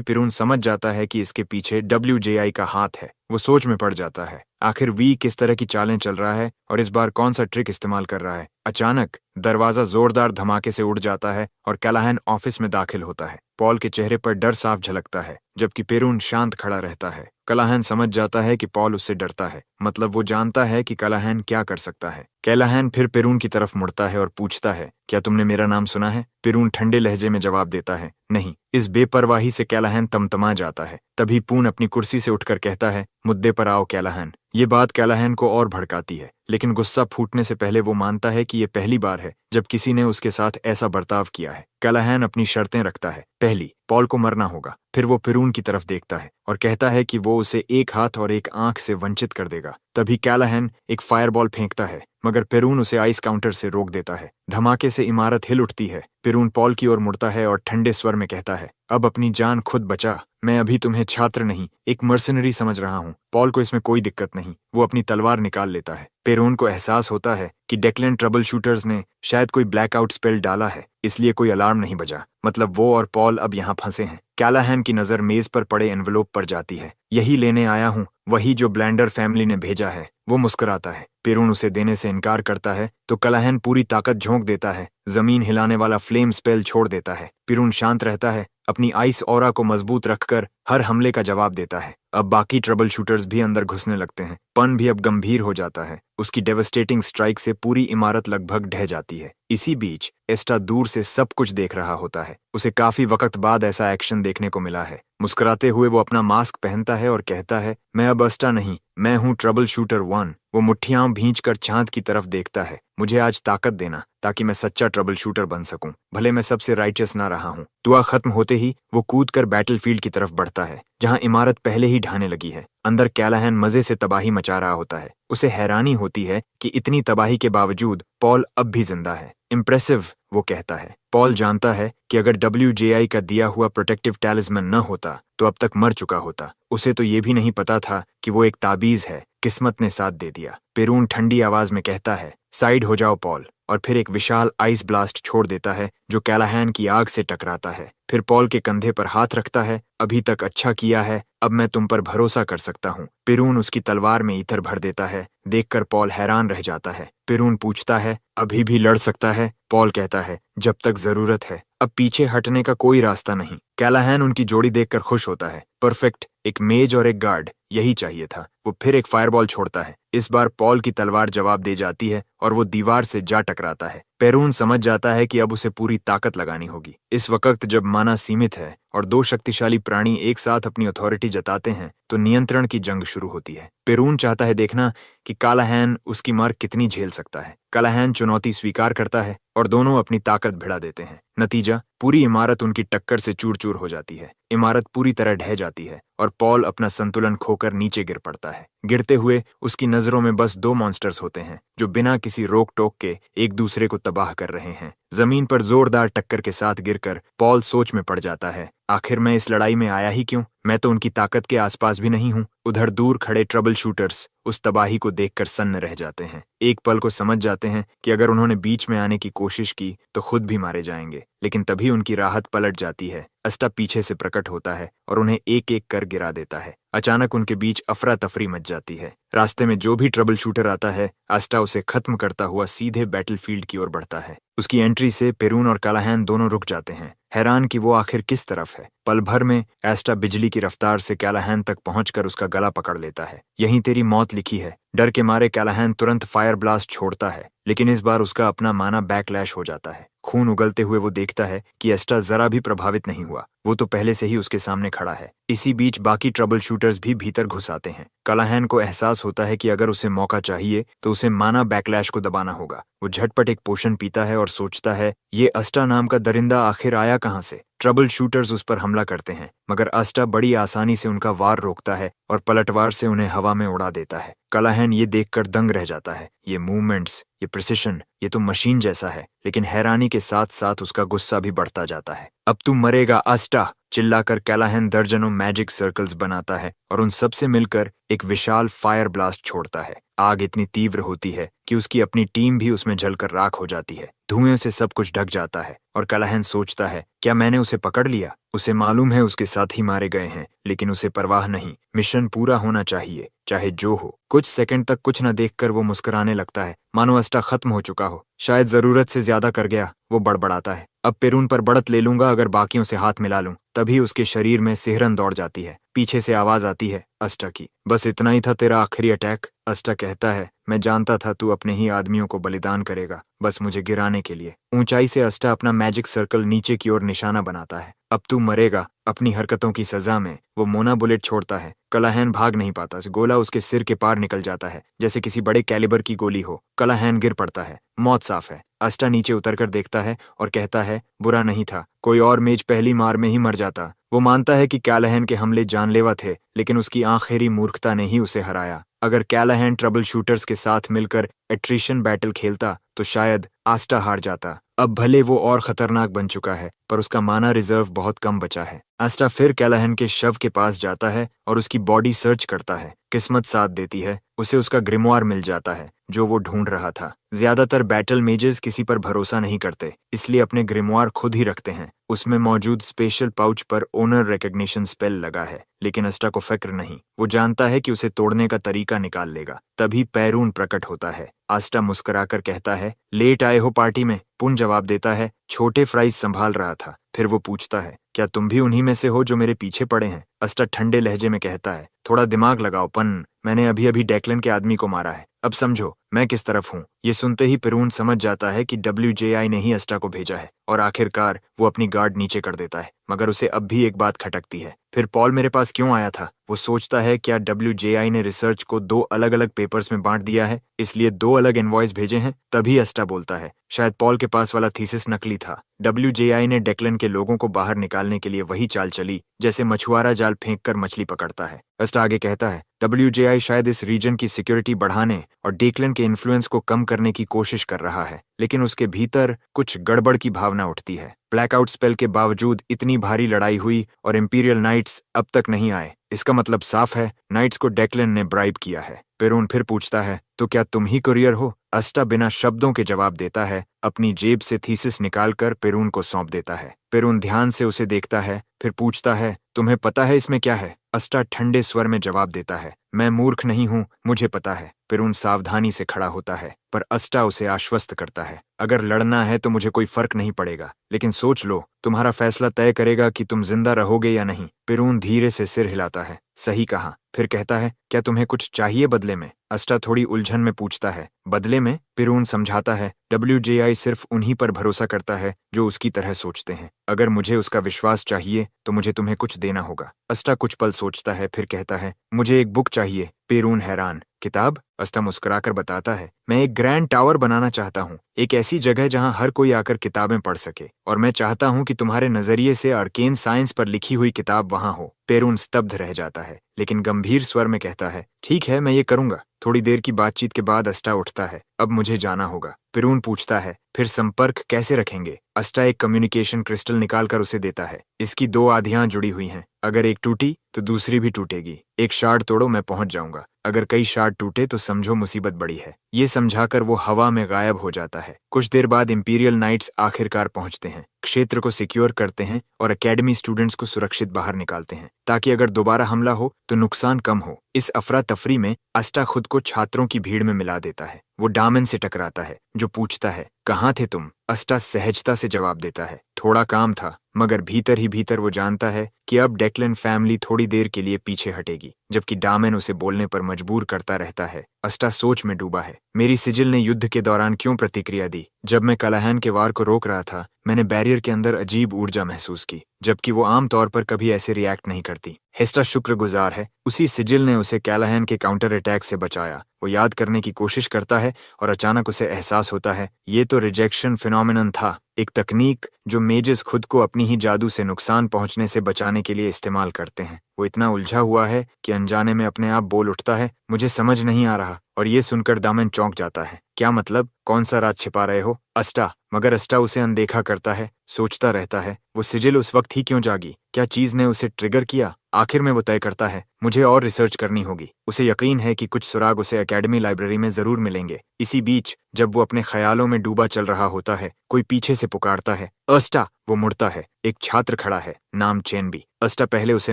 पेरून समझ जाता है कि इसके पीछे WJI का हाथ है। वो सोच में पड़ जाता है, आखिर वी किस तरह की चालें चल रहा है और इस बार कौन सा ट्रिक इस्तेमाल कर रहा है। अचानक दरवाजा जोरदार धमाके से उड़ जाता है और कैलाहैन ऑफिस में दाखिल होता है। पॉल के चेहरे पर डर साफ झलकता है, जबकि पेरून शांत खड़ा रहता है। कैलाहैन समझ जाता है कि पॉल उससे डरता है, मतलब वो जानता है कि कैलाहैन क्या कर सकता है। कैलाहैन फिर पेरून की तरफ मुड़ता है और पूछता है, क्या तुमने मेरा नाम सुना है? पेरून ठंडे लहजे में जवाब देता है, नहीं। इस बेपरवाही से कैलाहैन तमतमा जाता है। तभी पून अपनी कुर्सी से उठकर कहता है, मुद्दे पर आओ कैलाहैन। ये बात कैलाहैन को और भड़काती है, लेकिन गुस्सा फूटने से पहले वो मानता है कि ये पहली बार है जब किसी ने उसके साथ ऐसा बर्ताव किया है। कैलाहैन अपनी शर्तें रखता है। पहली, पॉल को मरना होगा। फिर वो पेरून की तरफ देखता है और कहता है कि वो उसे एक हाथ और एक आंख से वंचित कर देगा। तभी कैलाहैन एक फायरबॉल फेंकता है, मगर पेरून उसे आइस काउंटर से रोक देता है। धमाके से इमारत हिल उठती है। पेरून पॉल की ओर मुड़ता है और ठंडे स्वर में कहता है, अब अपनी जान खुद बचा। मैं अभी तुम्हें छात्र नहीं, एक मर्सनरी समझ रहा हूँ। पॉल को इसमें कोई दिक्कत नहीं। वो अपनी तलवार निकाल लेता है। पेरून को एहसास होता है कि डेक्लन ट्रबल शूटर्स ने शायद कोई ब्लैकआउट स्पेल डाला है, इसलिए कोई अलार्म नहीं बजा। मतलब वो और पॉल अब यहाँ फंसे हैं। कैलाहैन की नजर मेज पर पड़े एनवेलोप पर जाती है। यही लेने आया हूँ, वही जो ब्लैंडर फैमिली ने भेजा है। वो मुस्कुराता है। पेरून उसे देने से इनकार करता है तो कैलाहैन पूरी ताकत झोंक देता है। जमीन हिलाने वाला फ्लेम स्पेल छोड़ देता है। पेरून शांत रहता है, अपनी आइस ऑरा को मजबूत रखकर हर हमले का जवाब देता है। अब बाकी ट्रबल शूटर्स भी अंदर घुसने लगते हैं। पन भी अब गंभीर हो जाता है। उसकी डेवस्टेटिंग स्ट्राइक से पूरी इमारत लगभग ढह जाती है। इसी बीच एस्टा दूर से सब कुछ देख रहा होता है। उसे काफी वक्त बाद ऐसा एक्शन देखने को मिला है। मुस्कुराते हुए वो अपना मास्क पहनता है और कहता है, मैं अब एस्टा नहीं, मैं हूँ ट्रबल शूटर 1। वो मुट्ठियां भींचकर चांद की तरफ देखता है। मुझे आज ताकत देना ताकि मैं सच्चा ट्रबल शूटर बन सकूं, भले मैं सबसे राइचियस ना रहा हूं। दुआ खत्म होते ही वो कूदकर बैटलफील्ड की तरफ बढ़ता है, जहां इमारत पहले ही ढहने लगी है। अंदर कैलाहैन मजे से तबाही मचा रहा होता है। उसे हैरानी होती है कि इतनी तबाही के बावजूद पॉल अब भी जिंदा है। इम्प्रेसिव, वो कहता है। पॉल जानता है कि अगर WJI का दिया हुआ प्रोटेक्टिव टैलिस्मन न होता तो अब तक मर चुका होता। उसे तो ये भी नहीं पता था कि वो एक ताबीज है। किस्मत ने साथ दे दिया। पेरून ठंडी आवाज में कहता है, साइड हो जाओ पॉल, और फिर एक विशाल आइस ब्लास्ट छोड़ देता है जो कैलाहैन की आग से टकराता है। फिर पॉल के कंधे पर हाथ रखता है, अभी तक अच्छा किया है, अब मैं तुम पर भरोसा कर सकता हूँ। पेरून उसकी तलवार में ईथर भर देता है। देखकर पॉल हैरान रह जाता है। पेरून पूछता है, अभी भी लड़ सकता है? पॉल कहता है, जब तक जरूरत है। अब पीछे हटने का कोई रास्ता नहीं। कैलाहैन उनकी जोड़ी देखकर खुश होता है। परफेक्ट, एक मेज और एक गार्ड, यही चाहिए था। वो फिर एक फायरबॉल छोड़ता है। इस बार पॉल की तलवार जवाब दे जाती है और वो दीवार से जा टकराता है। पेरून समझ जाता है कि अब उसे पूरी ताकत लगानी होगी। इस वक्त जब माना सीमित है और दो शक्तिशाली प्राणी एक साथ अपनी अथॉरिटी जताते हैं तो नियंत्रण की जंग शुरू होती है। पेरून चाहता है देखना कि कैलाहैन उसकी मार कितनी झेल सकता है। कैलाहैन चुनौती स्वीकार करता है और दोनों अपनी ताकत भिड़ा देते हैं। नतीजा, पूरी इमारत उनकी टक्कर से चूर चूर हो जाती है। इमारत पूरी तरह ढह जाती है और पॉल अपना संतुलन खोकर नीचे गिर पड़ता है। गिरते हुए उसकी नजरों में बस दो मॉन्स्टर्स होते हैं जो बिना किसी रोक टोक के एक दूसरे को तबाह कर रहे हैं। जमीन पर जोरदार टक्कर के साथ गिरकर पॉल सोच में पड़ जाता है, आखिर मैं इस लड़ाई में आया ही क्यों? मैं तो उनकी ताकत के आसपास भी नहीं हूँ। उधर दूर खड़े ट्रबल शूटर्स उस तबाही को देखकर सन्न रह जाते हैं। एक पल को समझ जाते हैं कि अगर उन्होंने बीच में आने की कोशिश की तो खुद भी मारे जाएंगे, लेकिन तभी उनकी राहत पलट जाती है। एस्टा पीछे से प्रकट होता है और उन्हें एक एक कर गिरा देता है। अचानक उनके बीच अफरा तफरी मच जाती है। रास्ते में जो भी ट्रबल शूटर आता है, एस्टा उसे खत्म करता हुआ सीधे बैटलफील्ड की ओर बढ़ता है। उसकी एंट्री से पेरून और कैलाहैन दोनों रुक जाते हैं, हैरान कि वो आखिर किस तरफ है। पल भर में एस्टा बिजली की रफ्तार से कैलाहैन तक पहुंचकर उसका गला पकड़ लेता है। यहीं तेरी मौत लिखी है। डर के मारे कैलाहैन तुरंत फायर ब्लास्ट छोड़ता है, लेकिन इस बार उसका अपना माना बैकलैश हो जाता है। खून उगलते हुए वो देखता है कि एस्टा जरा भी प्रभावित नहीं हुआ। वो तो पहले से ही उसके सामने खड़ा है। इसी बीच बाकी ट्रबल शूटर्स भी भीतर घुस आते हैं। कैलाहैन को एहसास होता है कि अगर उसे मौका चाहिए तो उसे माना बैकलैश को दबाना होगा। वो झटपट एक पोशन पीता है और सोचता है, ये एस्टा नाम का दरिंदा आखिर आया कहाँ से? ट्रबल शूटर्स उस पर हमला करते हैं, मगर अस्टा बड़ी आसानी से उनका वार रोकता है और पलटवार से उन्हें हवा में उड़ा देता है। कलाहन ये देखकर दंग रह जाता है। ये मूवमेंट्स, ये प्रिसिशन, ये तो मशीन जैसा है। लेकिन हैरानी के साथ साथ उसका गुस्सा भी बढ़ता जाता है। अब तू मरेगा अस्टा, चिल्लाकर कैलाहन दर्जनों मैजिक सर्कल्स बनाता है और उन सब से मिलकर एक विशाल फायर ब्लास्ट छोड़ता है। आग इतनी तीव्र होती है कि उसकी अपनी टीम भी उसमें जलकर राख हो जाती है। धुएं से सब कुछ ढक जाता है और कैलाहन सोचता है, क्या मैंने उसे पकड़ लिया? उसे मालूम है उसके साथ ही मारे गए हैं, लेकिन उसे परवाह नहीं। मिशन पूरा होना चाहिए, चाहे जो हो। कुछ सेकंड तक कुछ न देखकर वो मुस्कुराने लगता है, मानो अस्टा खत्म हो चुका हो। शायद जरूरत से ज्यादा कर गया, वो बड़बड़ाता है। अब पेरून पर बढ़त ले लूंगा अगर बाकियों से हाथ मिला लूं। तभी उसके शरीर में सिहरन दौड़ जाती है। पीछे से आवाज आती है, अस्टा की। बस इतना ही था तेरा आखिरी अटैक? अस्टा कहता है, मैं जानता था तू अपने ही आदमियों को बलिदान करेगा, बस मुझे गिराने के लिए। ऊंचाई से अस्टा अपना मैजिक सर्कल नीचे की ओर निशाना बनाता है। अब तू मरेगा। अपनी हरकतों की सजा में वो मोना बुलेट छोड़ता है। कलाहैन भाग नहीं पाता। गोला उसके सिर के पार निकल जाता है, जैसे किसी बड़े कैलिबर की गोली हो। कलाहैन गिर पड़ता है। मौत साफ है। अस्टा नीचे उतरकर देखता है और कहता है, बुरा नहीं था, कोई और मेज पहली मार में ही मर जाता। वो मानता है कि कैलाहैन के हमले जानलेवा थे, लेकिन उसकी आखिरी मूर्खता ने ही उसे हराया। अगर कैलाहैन ट्रबल शूटर्स के साथ मिलकर एट्रिशन बैटल खेलता तो शायद अस्टा हार जाता। अब भले वो और खतरनाक बन चुका है, पर उसका माना रिजर्व बहुत कम बचा है। अस्टा फिर कैलाहैन के शव के पास जाता है और उसकी बॉडी सर्च करता है। किस्मत साथ देती है, उसे उसका ग्रिमवार मिल जाता है जो वो ढूंढ रहा था। ज्यादातर बैटल मेजेस किसी पर भरोसा नहीं करते, इसलिए अपने ग्रिमवार खुद ही रखते हैं। उसमें मौजूद स्पेशल पाउच पर ओनर रिकॉग्निशन स्पेल लगा है, लेकिन अस्टा को फिक्र नहीं। वो जानता है कि उसे तोड़ने का तरीका निकाल लेगा। तभी पेरून प्रकट होता है। अस्टा मुस्कुराकर कहता है, लेट आए हो पार्टी में? पुन जवाब देता है, छोटे फ्राइज संभाल रहा था। फिर वो पूछता है, क्या तुम भी उन्हीं में से हो जो मेरे पीछे पड़े हैं? अस्टा ठंडे लहजे में कहता है, थोड़ा दिमाग लगाओ पन, मैंने अभी अभी डेक्लन के आदमी को मारा है। अब समझो मैं किस तरफ हूँ। ये सुनते ही पेरून समझ जाता है कि WJI ने ही अस्टा को भेजा है और आखिरकार वो अपनी गार्ड नीचे कर देता है। मगर उसे अब भी एक बात खटकती है, फिर पॉल मेरे पास क्यों आया था? वो सोचता है, क्या WJI ने रिसर्च को 2 अलग अलग पेपर्स में बांट दिया है, इसलिए 2 अलग इनवॉइस भेजे हैं? तभी अस्टा बोलता है, शायद पॉल के पास वाला थीसिस नकली था। WJI ने डेक्लन के लोगों को बाहर निकालने के लिए वही चाल चली जैसे मछुआरा जाल फेंककर मछली पकड़ता है। अस्टा आगे कहता है, WJI शायद इस रीजन की सिक्योरिटी बढ़ाने और डेक्लन के इन्फ्लुएंस को कम करने की कोशिश कर रहा है, लेकिन उसके भीतर कुछ गड़बड़ की भावना उठती है। ब्लैकआउट स्पेल के बावजूद इतनी भारी लड़ाई हुई और इंपीरियल नाइट्स अब तक नहीं आए। इसका मतलब साफ है, नाइट्स को डेक्लन ने ब्राइब किया है। पेरून फिर पूछता है, तो क्या तुम ही कुरियर हो? अस्टा बिना शब्दों के जवाब देता है। अपनी जेब से थीसिस निकालकर पेरून को सौंप देता है। पेरून ध्यान से उसे देखता है, फिर पूछता है, तुम्हें पता है इसमें क्या है? अस्टा ठंडे स्वर में जवाब देता है, मैं मूर्ख नहीं हूँ, मुझे पता है। पेरून सावधानी से खड़ा होता है, पर अस्टा उसे आश्वस्त करता है, अगर लड़ना है तो मुझे कोई फर्क नहीं पड़ेगा, लेकिन सोच लो, तुम्हारा फैसला तय करेगा कि तुम जिंदा रहोगे या नहीं। पेरून धीरे से सिर हिलाता है, सही कहा। फिर कहता है, क्या तुम्हें कुछ चाहिए बदले में? अस्टा थोड़ी उलझन में पूछता है, बदले में? पेरून समझाता है, WJI सिर्फ उन्हीं पर भरोसा करता है जो उसकी तरह सोचते हैं। अगर मुझे उसका विश्वास चाहिए तो मुझे तुम्हें कुछ देना होगा। अस्टा कुछ पल सोचता है, फिर कहता है, मुझे एक बुक चाहिए। पेरून हैरान, किताब? अस्टा मुस्कुराकर बताता है, मैं एक ग्रैंड टावर बनाना चाहता हूँ, एक ऐसी जगह जहाँ हर कोई आकर किताबें पढ़ सके, और मैं चाहता हूँ कि तुम्हारे नजरिए से अर्केन साइंस पर लिखी हुई किताब वहाँ हो। पेरून स्तब्ध रह जाता है, लेकिन गंभीर स्वर में कहता है, ठीक है, मैं ये करूंगा। थोड़ी देर की बातचीत के बाद अस्टा उठता है, अब मुझे जाना होगा। पेरून पूछता है, फिर संपर्क कैसे रखेंगे? अस्टा एक कम्युनिकेशन क्रिस्टल निकालकर उसे देता है। इसकी 2 आधियां जुड़ी हुई हैं, अगर एक टूटी तो दूसरी भी टूटेगी। एक शार्ड तोड़ो, मैं पहुंच जाऊंगा। अगर कई शार्ड टूटे तो समझो मुसीबत बड़ी है। ये समझाकर वो हवा में गायब हो जाता है। कुछ देर बाद इंपीरियल नाइट्स आखिरकार पहुंचते हैं, क्षेत्र को सिक्योर करते हैं और एकेडमी स्टूडेंट्स को सुरक्षित बाहर निकालते हैं, ताकि अगर दोबारा हमला हो तो नुकसान कम हो। इस अफरा तफरी में अस्टा खुद को छात्रों की भीड़ में मिला देता है। वो डामन से टकराता है, जो पूछता है, कहाँ थे तुम? अस्टा सहजता से जवाब देता है, थोड़ा काम था, मगर भीतर ही भीतर वो जानता है कि अब डेक्लन फैमिली थोड़ी देर के लिए पीछे हटेगी, जबकि डामन उसे बोलने पर मजबूर करता रहता है। अस्टा सोच में डूबा है, मेरी सिजिल ने युद्ध के दौरान क्यों प्रतिक्रिया दी? जब मैं कलाहैन के वार को रोक रहा था, मैंने बैरियर के अंदर अजीब ऊर्जा महसूस की, जबकि वो आम तौर पर कभी ऐसे रिएक्ट नहीं करती। हेस्टा शुक्रगुजार है, उसी सिजिल ने उसे कैलाहैन के काउंटर अटैक से बचाया। वो याद करने की कोशिश करता है और अचानक उसे एहसास होता है ये तो रिजेक्शन फिनोमिनन था, एक तकनीक जो मेजेस खुद को अपनी ही जादू से नुकसान पहुंचने से बचाने के लिए इस्तेमाल करते हैं। वो इतना उलझा हुआ है कि अनजाने में अपने आप बोल उठता है, मुझे समझ नहीं आ रहा। और ये सुनकर दामन चौंक जाता है। क्या मतलब? कौन सा राज छिपा रहे हो? अस्टा। मगर अस्टा उसे अनदेखा करता है, सोचता रहता है वो सिजिल उस वक्त ही क्यों जागी? क्या चीज ने उसे ट्रिगर किया? आखिर में वो तय करता है मुझे और रिसर्च करनी होगी। उसे यकीन है कि कुछ सुराग उसे एकेडमी लाइब्रेरी में जरूर मिलेंगे। इसी बीच जब वो अपने ख्यालों में डूबा चल रहा होता है, कोई पीछे से पुकारता है, अस्टा। वो मुड़ता है, एक छात्र खड़ा है, नाम चेनबी। अस्टा पहले उसे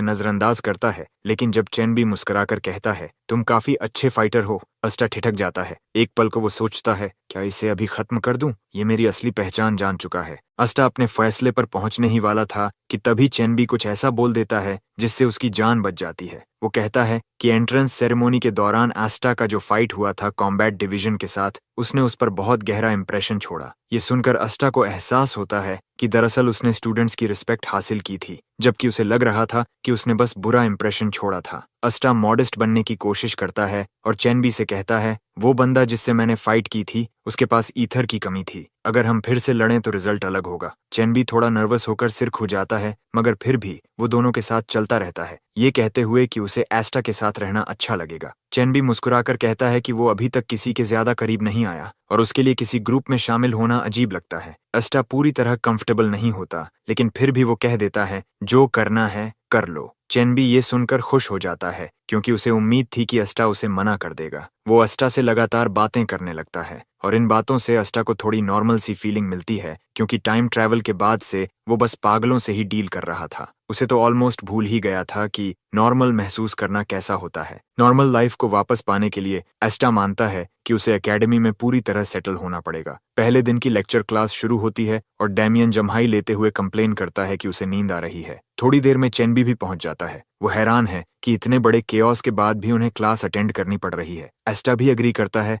नजरअंदाज करता है, लेकिन जब चेनबी मुस्कुराकर कहता है तुम काफी अच्छे फाइटर हो, अस्टा ठिठक जाता है। एक पल को वो सोचता है क्या इसे अभी खत्म कर दूं? ये मेरी असली पहचान जान चुका है। अस्टा अपने फैसले पर पहुंचने ही वाला था कि तभी चेनबी कुछ ऐसा बोल देता है जिससे उसकी जान बच जाती है। वो कहता है कि एंट्रेंस सेरेमोनी के दौरान एस्टा का जो फाइट हुआ था कॉम्बैट डिवीजन के साथ, उसने उस पर बहुत गहरा इंप्रेशन छोड़ा। ये सुनकर अस्टा को एहसास होता है कि दरअसल उसने स्टूडेंट्स की रिस्पेक्ट हासिल की थी, जबकि उसे लग रहा था कि उसने बस बुरा इंप्रेशन छोड़ा था। अस्टा मॉडेस्ट बनने की कोशिश करता है और चेनबी से कहता है वो बंदा जिससे मैंने फाइट की थी उसके पास ईथर की कमी थी, अगर हम फिर से लड़ें तो रिजल्ट अलग होगा। चेनबी थोड़ा नर्वस होकर सिर खुजाता है, मगर फिर भी वो दोनों के साथ चलता रहता है, ये कहते हुए कि उसे एस्टा के साथ रहना अच्छा लगेगा। चेनबी मुस्कुराकर कहता है कि वो अभी तक किसी के ज्यादा करीब नहीं आया और उसके लिए किसी ग्रुप में शामिल होना अजीब लगता है। एस्टा पूरी तरह कंफर्टेबल नहीं होता, लेकिन फिर भी वो कह देता है जो करना है कर लो। चेनबी ये सुनकर खुश हो जाता है क्योंकि उसे उम्मीद थी कि अस्टा उसे मना कर देगा। वो अस्टा से लगातार बातें करने लगता है और इन बातों से अस्टा को थोड़ी नॉर्मल सी फीलिंग मिलती है, क्योंकि टाइम ट्रैवल के बाद से वो बस पागलों से ही डील कर रहा था। उसे तो ऑलमोस्ट भूल ही गया था कि नॉर्मल महसूस करना कैसा होता है। नॉर्मल लाइफ को वापस पाने के लिए एस्टा मानता है कि उसे एकेडमी में पूरी तरह सेटल होना पड़ेगा। पहले दिन की लेक्चर क्लास शुरू होती है और डैमियन जम्हाई लेते हुए कंप्लेन करता है कि उसे नींद आ रही है। थोड़ी देर में चेनबी भी पहुंच जाता है। वो हैरान है कि इतने बड़े केओस के बाद भी उन्हें क्लास अटेंड करनी पड़ रही है। एस्टा भी एग्री करता है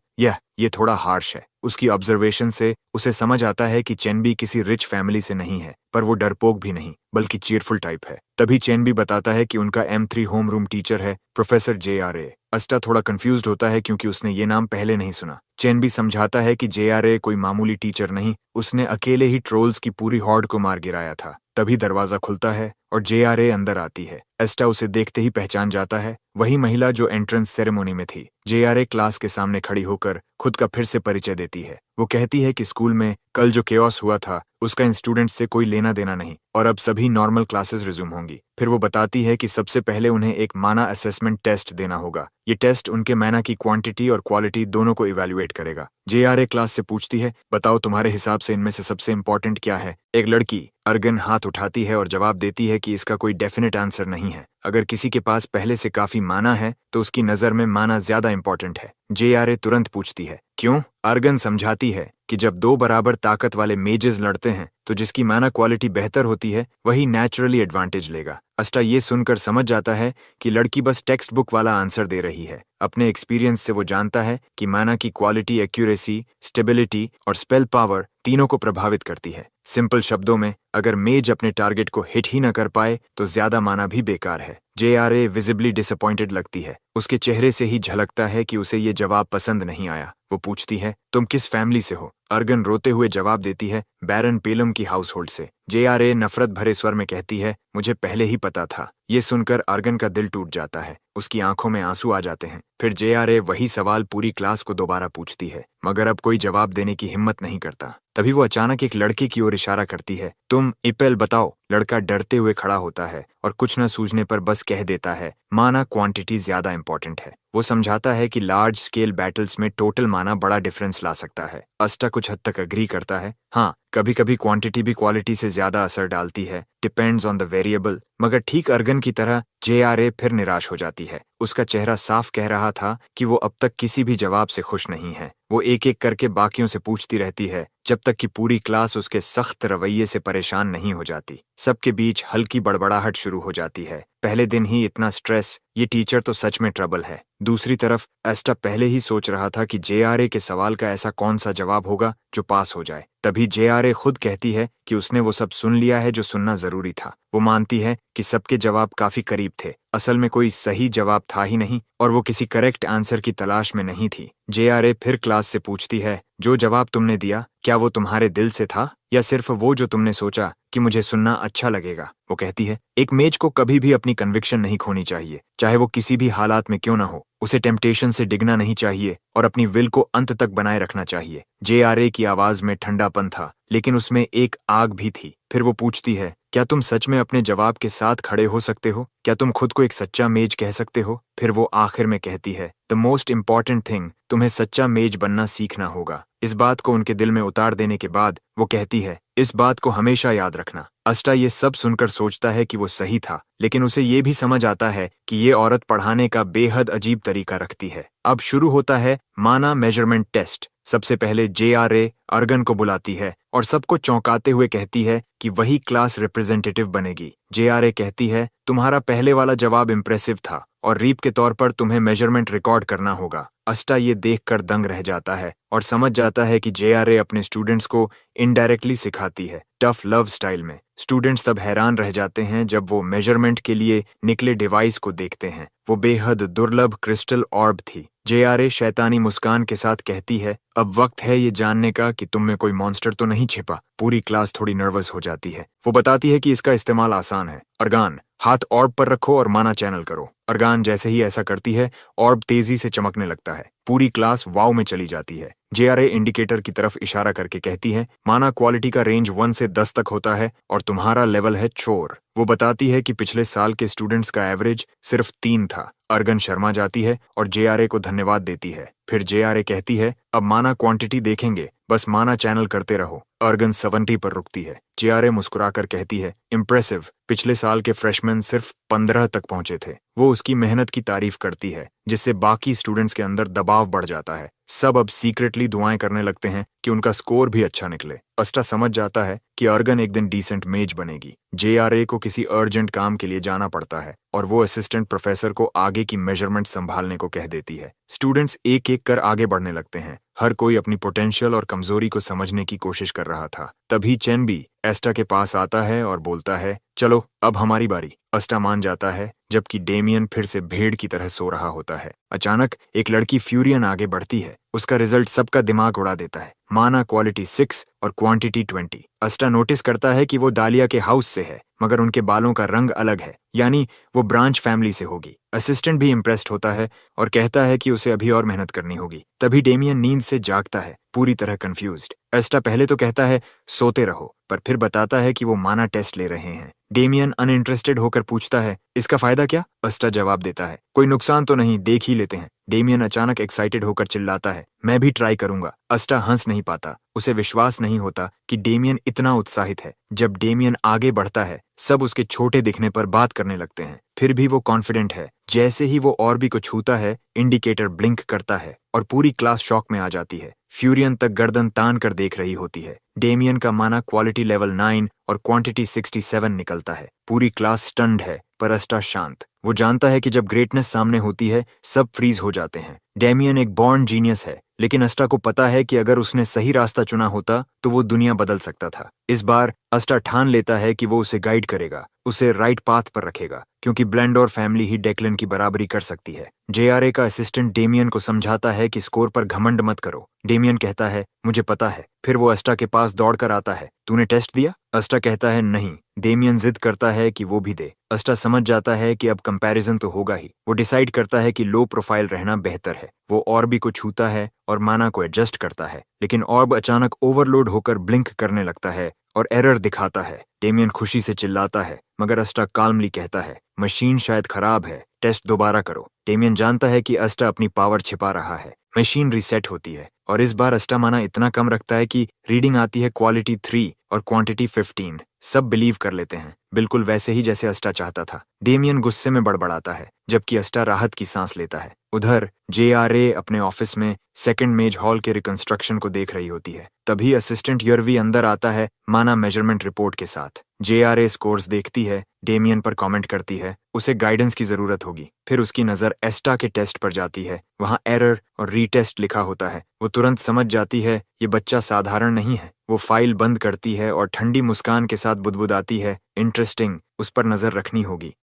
ये थोड़ा हार्श है। उसकी ऑब्जर्वेशन से उसे समझ आता है कि चेनबी किसी रिच फैमिली से नहीं है, पर वो डरपोक भी नहीं बल्कि चीयरफुल टाइप है। तभी चेनबी बताता है कि उनका M3 होम रूम टीचर है प्रोफेसर JRA। अस्टा थोड़ा कंफ्यूज्ड होता है क्योंकि उसने ये नाम पहले नहीं सुना। चेनबी समझाता है कि JRA कोई मामूली टीचर नहीं, उसने अकेले ही ट्रोल्स की पूरी हॉर्ड को मार गिराया था। तभी दरवाजा खुलता है और JRA अंदर आती है। एस्टा उसे देखते ही पहचान जाता है, वही महिला जो एंट्रेंस सेरेमोनी में थी। JRA क्लास के सामने खड़ी होकर खुद का फिर से परिचय देती है। वो कहती है कि स्कूल में कल जो केओस हुआ था उसका इन स्टूडेंट्स से कोई लेना देना नहीं और अब सभी नॉर्मल क्लासेस रिज्यूम होंगी। फिर वो बताती है कि सबसे पहले उन्हें एक माना असेसमेंट टेस्ट देना होगा। ये टेस्ट उनके माना की क्वांटिटी और क्वालिटी दोनों को इवैल्यूएट करेगा। JRA क्लास से पूछती है बताओ तुम्हारे हिसाब से इनमें से सबसे इम्पोर्टेंट क्या है? एक लड़की अर्गन हाथ उठाती है और जवाब देती है कि इसका कोई डेफिनेट आंसर नहीं है। अगर किसी के पास पहले से काफी माना है तो उसकी नजर में माना ज्यादा इम्पोर्टेंट है। JRA तुरंत पूछती है क्यों? अर्गन समझाती है कि जब दो बराबर ताकत वाले मेजेस लड़ते हैं तो जिसकी माना क्वालिटी बेहतर होती है वही नेचुरली एडवांटेज लेगा। अस्टा ये सुनकर समझ जाता है कि लड़की बस टेक्स्ट बुक वाला आंसर दे रही है। अपने एक्सपीरियंस से वो जानता है कि माना की क्वालिटी एक्यूरेसी, स्टेबिलिटी और स्पेल पावर तीनों को प्रभावित करती है। सिंपल शब्दों में अगर मेज अपने टारगेट को हिट ही न कर पाए तो ज्यादा माना भी बेकार है। JRA विजिबली डिसअपॉइंटेड लगती है। उसके चेहरे से ही झलकता है कि उसे ये जवाब पसंद नहीं आया। वो पूछती है तुम किस फैमिली से हो? अर्गन रोते हुए जवाब देती है बैरन पेलम की हाउस होल्ड से। JRA नफरत भरे स्वर में कहती है मुझे पहले ही पता था। ये सुनकर अर्गन का दिल टूट जाता है, उसकी आंखों में आंसू आ जाते हैं। फिर JRA वही सवाल पूरी क्लास को दोबारा पूछती है, मगर अब कोई जवाब देने की हिम्मत नहीं करता। तभी वो अचानक एक लड़के की ओर इशारा करती है, तुम इपेल बताओ। लड़का डरते हुए खड़ा होता है और कुछ न सूझने पर बस कह देता है माना क्वांटिटी ज्यादा इंपॉर्टेंट है। वो समझाता है कि लार्ज स्केल बैटल्स में टोटल माना बड़ा डिफरेंस ला सकता है। अस्टा कुछ हद तक अग्री करता है, हाँ कभी कभी क्वांटिटी भी क्वालिटी से ज्यादा असर डालती है, डिपेंड्स ऑन द वेरिएबल। मगर ठीक अर्गन की तरह JRA फिर निराश हो जाती है। उसका चेहरा साफ कह रहा था कि वो अब तक किसी भी जवाब से खुश नहीं है। वो एक एक करके बाकियों से पूछती रहती है जब तक कि पूरी क्लास उसके सख्त रवैये से परेशान नहीं हो जाती। सबके बीच हल्की बड़बड़ाहट शुरू हो जाती है। पहले दिन ही इतना स्ट्रेस, ये टीचर तो सच में ट्रबल है। दूसरी तरफ एस्टा पहले ही सोच रहा था कि JRA के सवाल का ऐसा कौन सा जवाब होगा जो पास हो जाए। तभी JRA खुद कहती है कि उसने वो सब सुन लिया है जो सुनना जरूरी था। वो मानती है कि सबके जवाब काफी करीब थे। असल में कोई सही जवाब था ही नहीं और वो किसी करेक्ट आंसर की तलाश में नहीं थी। JRA फिर क्लास से पूछती है, जो जवाब तुमने दिया क्या वो तुम्हारे दिल से था या सिर्फ वो जो तुमने सोचा कि मुझे सुनना अच्छा लगेगा? वो कहती है, एक मेज को कभी भी अपनी कन्विक्शन नहीं खोनी चाहिए, चाहे वो किसी भी हालात में क्यों ना हो। उसे टेम्पटेशन से डिगना नहीं चाहिए और अपनी विल को अंत तक बनाए रखना चाहिए। JRA की आवाज में ठंडापन था, लेकिन उसमें एक आग भी थी। फिर वो पूछती है, क्या तुम सच में अपने जवाब के साथ खड़े हो सकते हो? क्या तुम खुद को एक सच्चा मेज कह सकते हो? फिर वो आखिर में कहती है, द मोस्ट इम्पॉर्टेंट थिंग, तुम्हें सच्चा मेज बनना सीखना होगा। इस बात को उनके दिल में उतार देने के बाद वो कहती है, इस बात को हमेशा याद रखना। एस्टा ये सब सुनकर सोचता है कि वो सही था, लेकिन उसे ये भी समझ आता है कि ये औरत पढ़ाने का बेहद अजीब तरीका रखती है। अब शुरू होता है माना मेजरमेंट टेस्ट। सबसे पहले JRA अर्गन को बुलाती है और सबको चौंकाते हुए कहती है कि वही क्लास रिप्रेजेंटेटिव बनेगी। JRA कहती है, तुम्हारा पहले वाला जवाब इम्प्रेसिव था और रीप के तौर पर तुम्हें मेजरमेंट रिकॉर्ड करना होगा। एस्टा ये देखकर दंग रह जाता है और समझ जाता है कि JRA अपने स्टूडेंट्स को इनडायरेक्टली सिखाती है, टफ लव स्टाइल में। स्टूडेंट्स तब हैरान रह जाते हैं जब वो मेजरमेंट के लिए निकले डिवाइस को देखते हैं। वो बेहद दुर्लभ क्रिस्टल ऑर्ब थी। JRA शैतानी मुस्कान के साथ कहती है, अब वक्त है ये जानने का कि तुम में कोई मॉन्स्टर तो नहीं छिपा। पूरी क्लास थोड़ी नर्वस हो जाती है। वो बताती है कि इसका इस्तेमाल आसान है। अर्गान, हाथ ऑर्ब पर रखो और माना चैनल करो। अर्गान जैसे ही ऐसा करती है, ऑर्ब तेजी से चमकने लगता है। पूरी क्लास वाव में चली जाती है। JRA इंडिकेटर की तरफ इशारा करके कहती है, माना क्वालिटी का रेंज 1 से 10 तक होता है और तुम्हारा लेवल है 4। वो बताती है कि पिछले साल के स्टूडेंट्स का एवरेज सिर्फ 3 था। अर्गन शर्मा जाती है और JRA को धन्यवाद देती है। फिर JRA कहती है, अब माना क्वांटिटी देखेंगे, बस माना चैनल करते रहो। अर्गन 70 पर रुकती है। JRA मुस्कुराकर कहती है, इम्प्रेसिव, पिछले साल के फ्रेशमैन सिर्फ 15 तक पहुंचे थे। वो उसकी मेहनत की तारीफ करती है, जिससे बाकी स्टूडेंट्स के अंदर दबाव बढ़ जाता है। सब अब सीक्रेटली दुआएं करने लगते हैं कि उनका स्कोर भी अच्छा निकले। एस्टा समझ जाता है कि अर्गन एक दिन डिसेंट मेज बनेगी। JRA को किसी अर्जेंट काम के लिए जाना पड़ता है और वो असिस्टेंट प्रोफेसर को आगे की मेजरमेंट संभालने को कह देती है। स्टूडेंट्स एक एक कर आगे बढ़ने लगते हैं। हर कोई अपनी पोटेंशियल और कमजोरी को समझने की कोशिश कर रहा था। तभी चेन भी एस्टा के पास आता है और बोलता है, चलो अब हमारी बारी। एस्टा मान जाता है, जबकि डेमियन फिर से भेड़ की तरह सो रहा होता है। अचानक एक लड़की फ्यूरियन आगे बढ़ती है। उसका रिजल्ट सबका दिमाग उड़ा देता है। माना क्वालिटी 6 और क्वांटिटी 20। एस्टा नोटिस करता है कि वो दालिया के हाउस से है, मगर उनके बालों का रंग अलग है, यानी वो ब्रांच फैमिली से होगी। असिस्टेंट भी इम्प्रेस्ड होता है और कहता है कि उसे अभी और मेहनत करनी होगी। तभी डेमियन नींद से जागता है, पूरी तरह कंफ्यूज्ड। एस्टा पहले तो कहता है सोते रहो, पर फिर बताता है कि वो माना टेस्ट ले रहे हैं। डेमियन अनइंटरेस्टेड होकर पूछता है, इसका फायदा क्या? एस्टा जवाब देता है, कोई नुकसान तो नहीं, देख ही लेते हैं। डेमियन अचानक एक्साइटेड होकर चिल्लाता है, मैं भी ट्राई करूंगा। एस्टा हंस नहीं पाता। उसे विश्वास नहीं होता कि डेमियन इतना उत्साहित है। जब डेमियन आगे बढ़ता है, सब उसके छोटे दिखने पर बात करने लगते हैं। फिर भी वो कॉन्फिडेंट है। जैसे ही वो ऑर्बी को छूता है, इंडिकेटर ब्लिंक करता है और पूरी क्लास शॉक में आ जाती है। फ्यूरियन तक गर्दन तान कर देख रही होती है। डेमियन का माना क्वालिटी लेवल 9 और क्वांटिटी 67 निकलता है। पूरी क्लास स्टन्ड है, पर एस्टा शांत। वो जानता है कि जब ग्रेटनेस सामने होती है, सब फ्रीज हो जाते हैं। डेमियन एक बॉर्न जीनियस है, लेकिन एस्टा को पता है कि अगर उसने सही रास्ता चुना होता तो वो दुनिया बदल सकता था। इस बार एस्टा ठान लेता है कि वो उसे गाइड करेगा, उसे राइट पाथ पर रखेगा, क्योंकि ब्लेंडोर फैमिली ही डेक्लन की बराबरी कर सकती है। JRA का असिस्टेंट डेमियन को समझाता है कि स्कोर पर घमंड मत करो। डेमियन कहता है, मुझे पता है। फिर वो एस्टा के पास दौड़कर आता है, तूने टेस्ट दिया? एस्टा कहता है, नहीं। डेमियन जिद करता है कि वो भी दे। एस्टा समझ जाता है कि अब कंपैरिजन तो होगा ही। वो डिसाइड करता है कि लो प्रोफाइल रहना बेहतर है। वो ऑर्बी को छूता है और माना को एडजस्ट करता है, लेकिन ऑर्ब अचानक ओवरलोड होकर ब्लिंक करने लगता है और एरर दिखाता है। डेमियन खुशी से चिल्लाता है, मगर एस्टा काल्मली कहता है, मशीन शायद खराब है, टेस्ट दोबारा करो। डेमियन जानता है कि एस्टा अपनी पावर छिपा रहा है। मशीन रीसेट होती है और इस बार अस्टा माना इतना कम रखता है कि रीडिंग आती है क्वालिटी 3 और क्वांटिटी 15। सब बिलीव कर लेते हैं, बिल्कुल वैसे ही जैसे अस्टा चाहता था। डेमियन गुस्से में बड़बड़ाता है जबकि अस्टा राहत की सांस लेता है। उधर JRA अपने ऑफिस में सेकंड मेज हॉल के रिकंस्ट्रक्शन को देख रही होती है। तभी असिस्टेंट यर्वी अंदर आता है माना मेजरमेंट रिपोर्ट के साथ। JRA स्कोर्स देखती है, डेमियन पर कमेंट करती है उसे गाइडेंस की जरूरत होगी। फिर उसकी नजर एस्टा के टेस्ट पर जाती है, वहां एरर और रीटेस्ट लिखा होता है। वो तुरंत समझ जाती है ये बच्चा साधारण नहीं है। वो फाइल बंद करती है और ठंडी मुस्कान के साथ बुदबुदाती है, इंटरेस्टिंग, उस पर नजर रखनी होगी।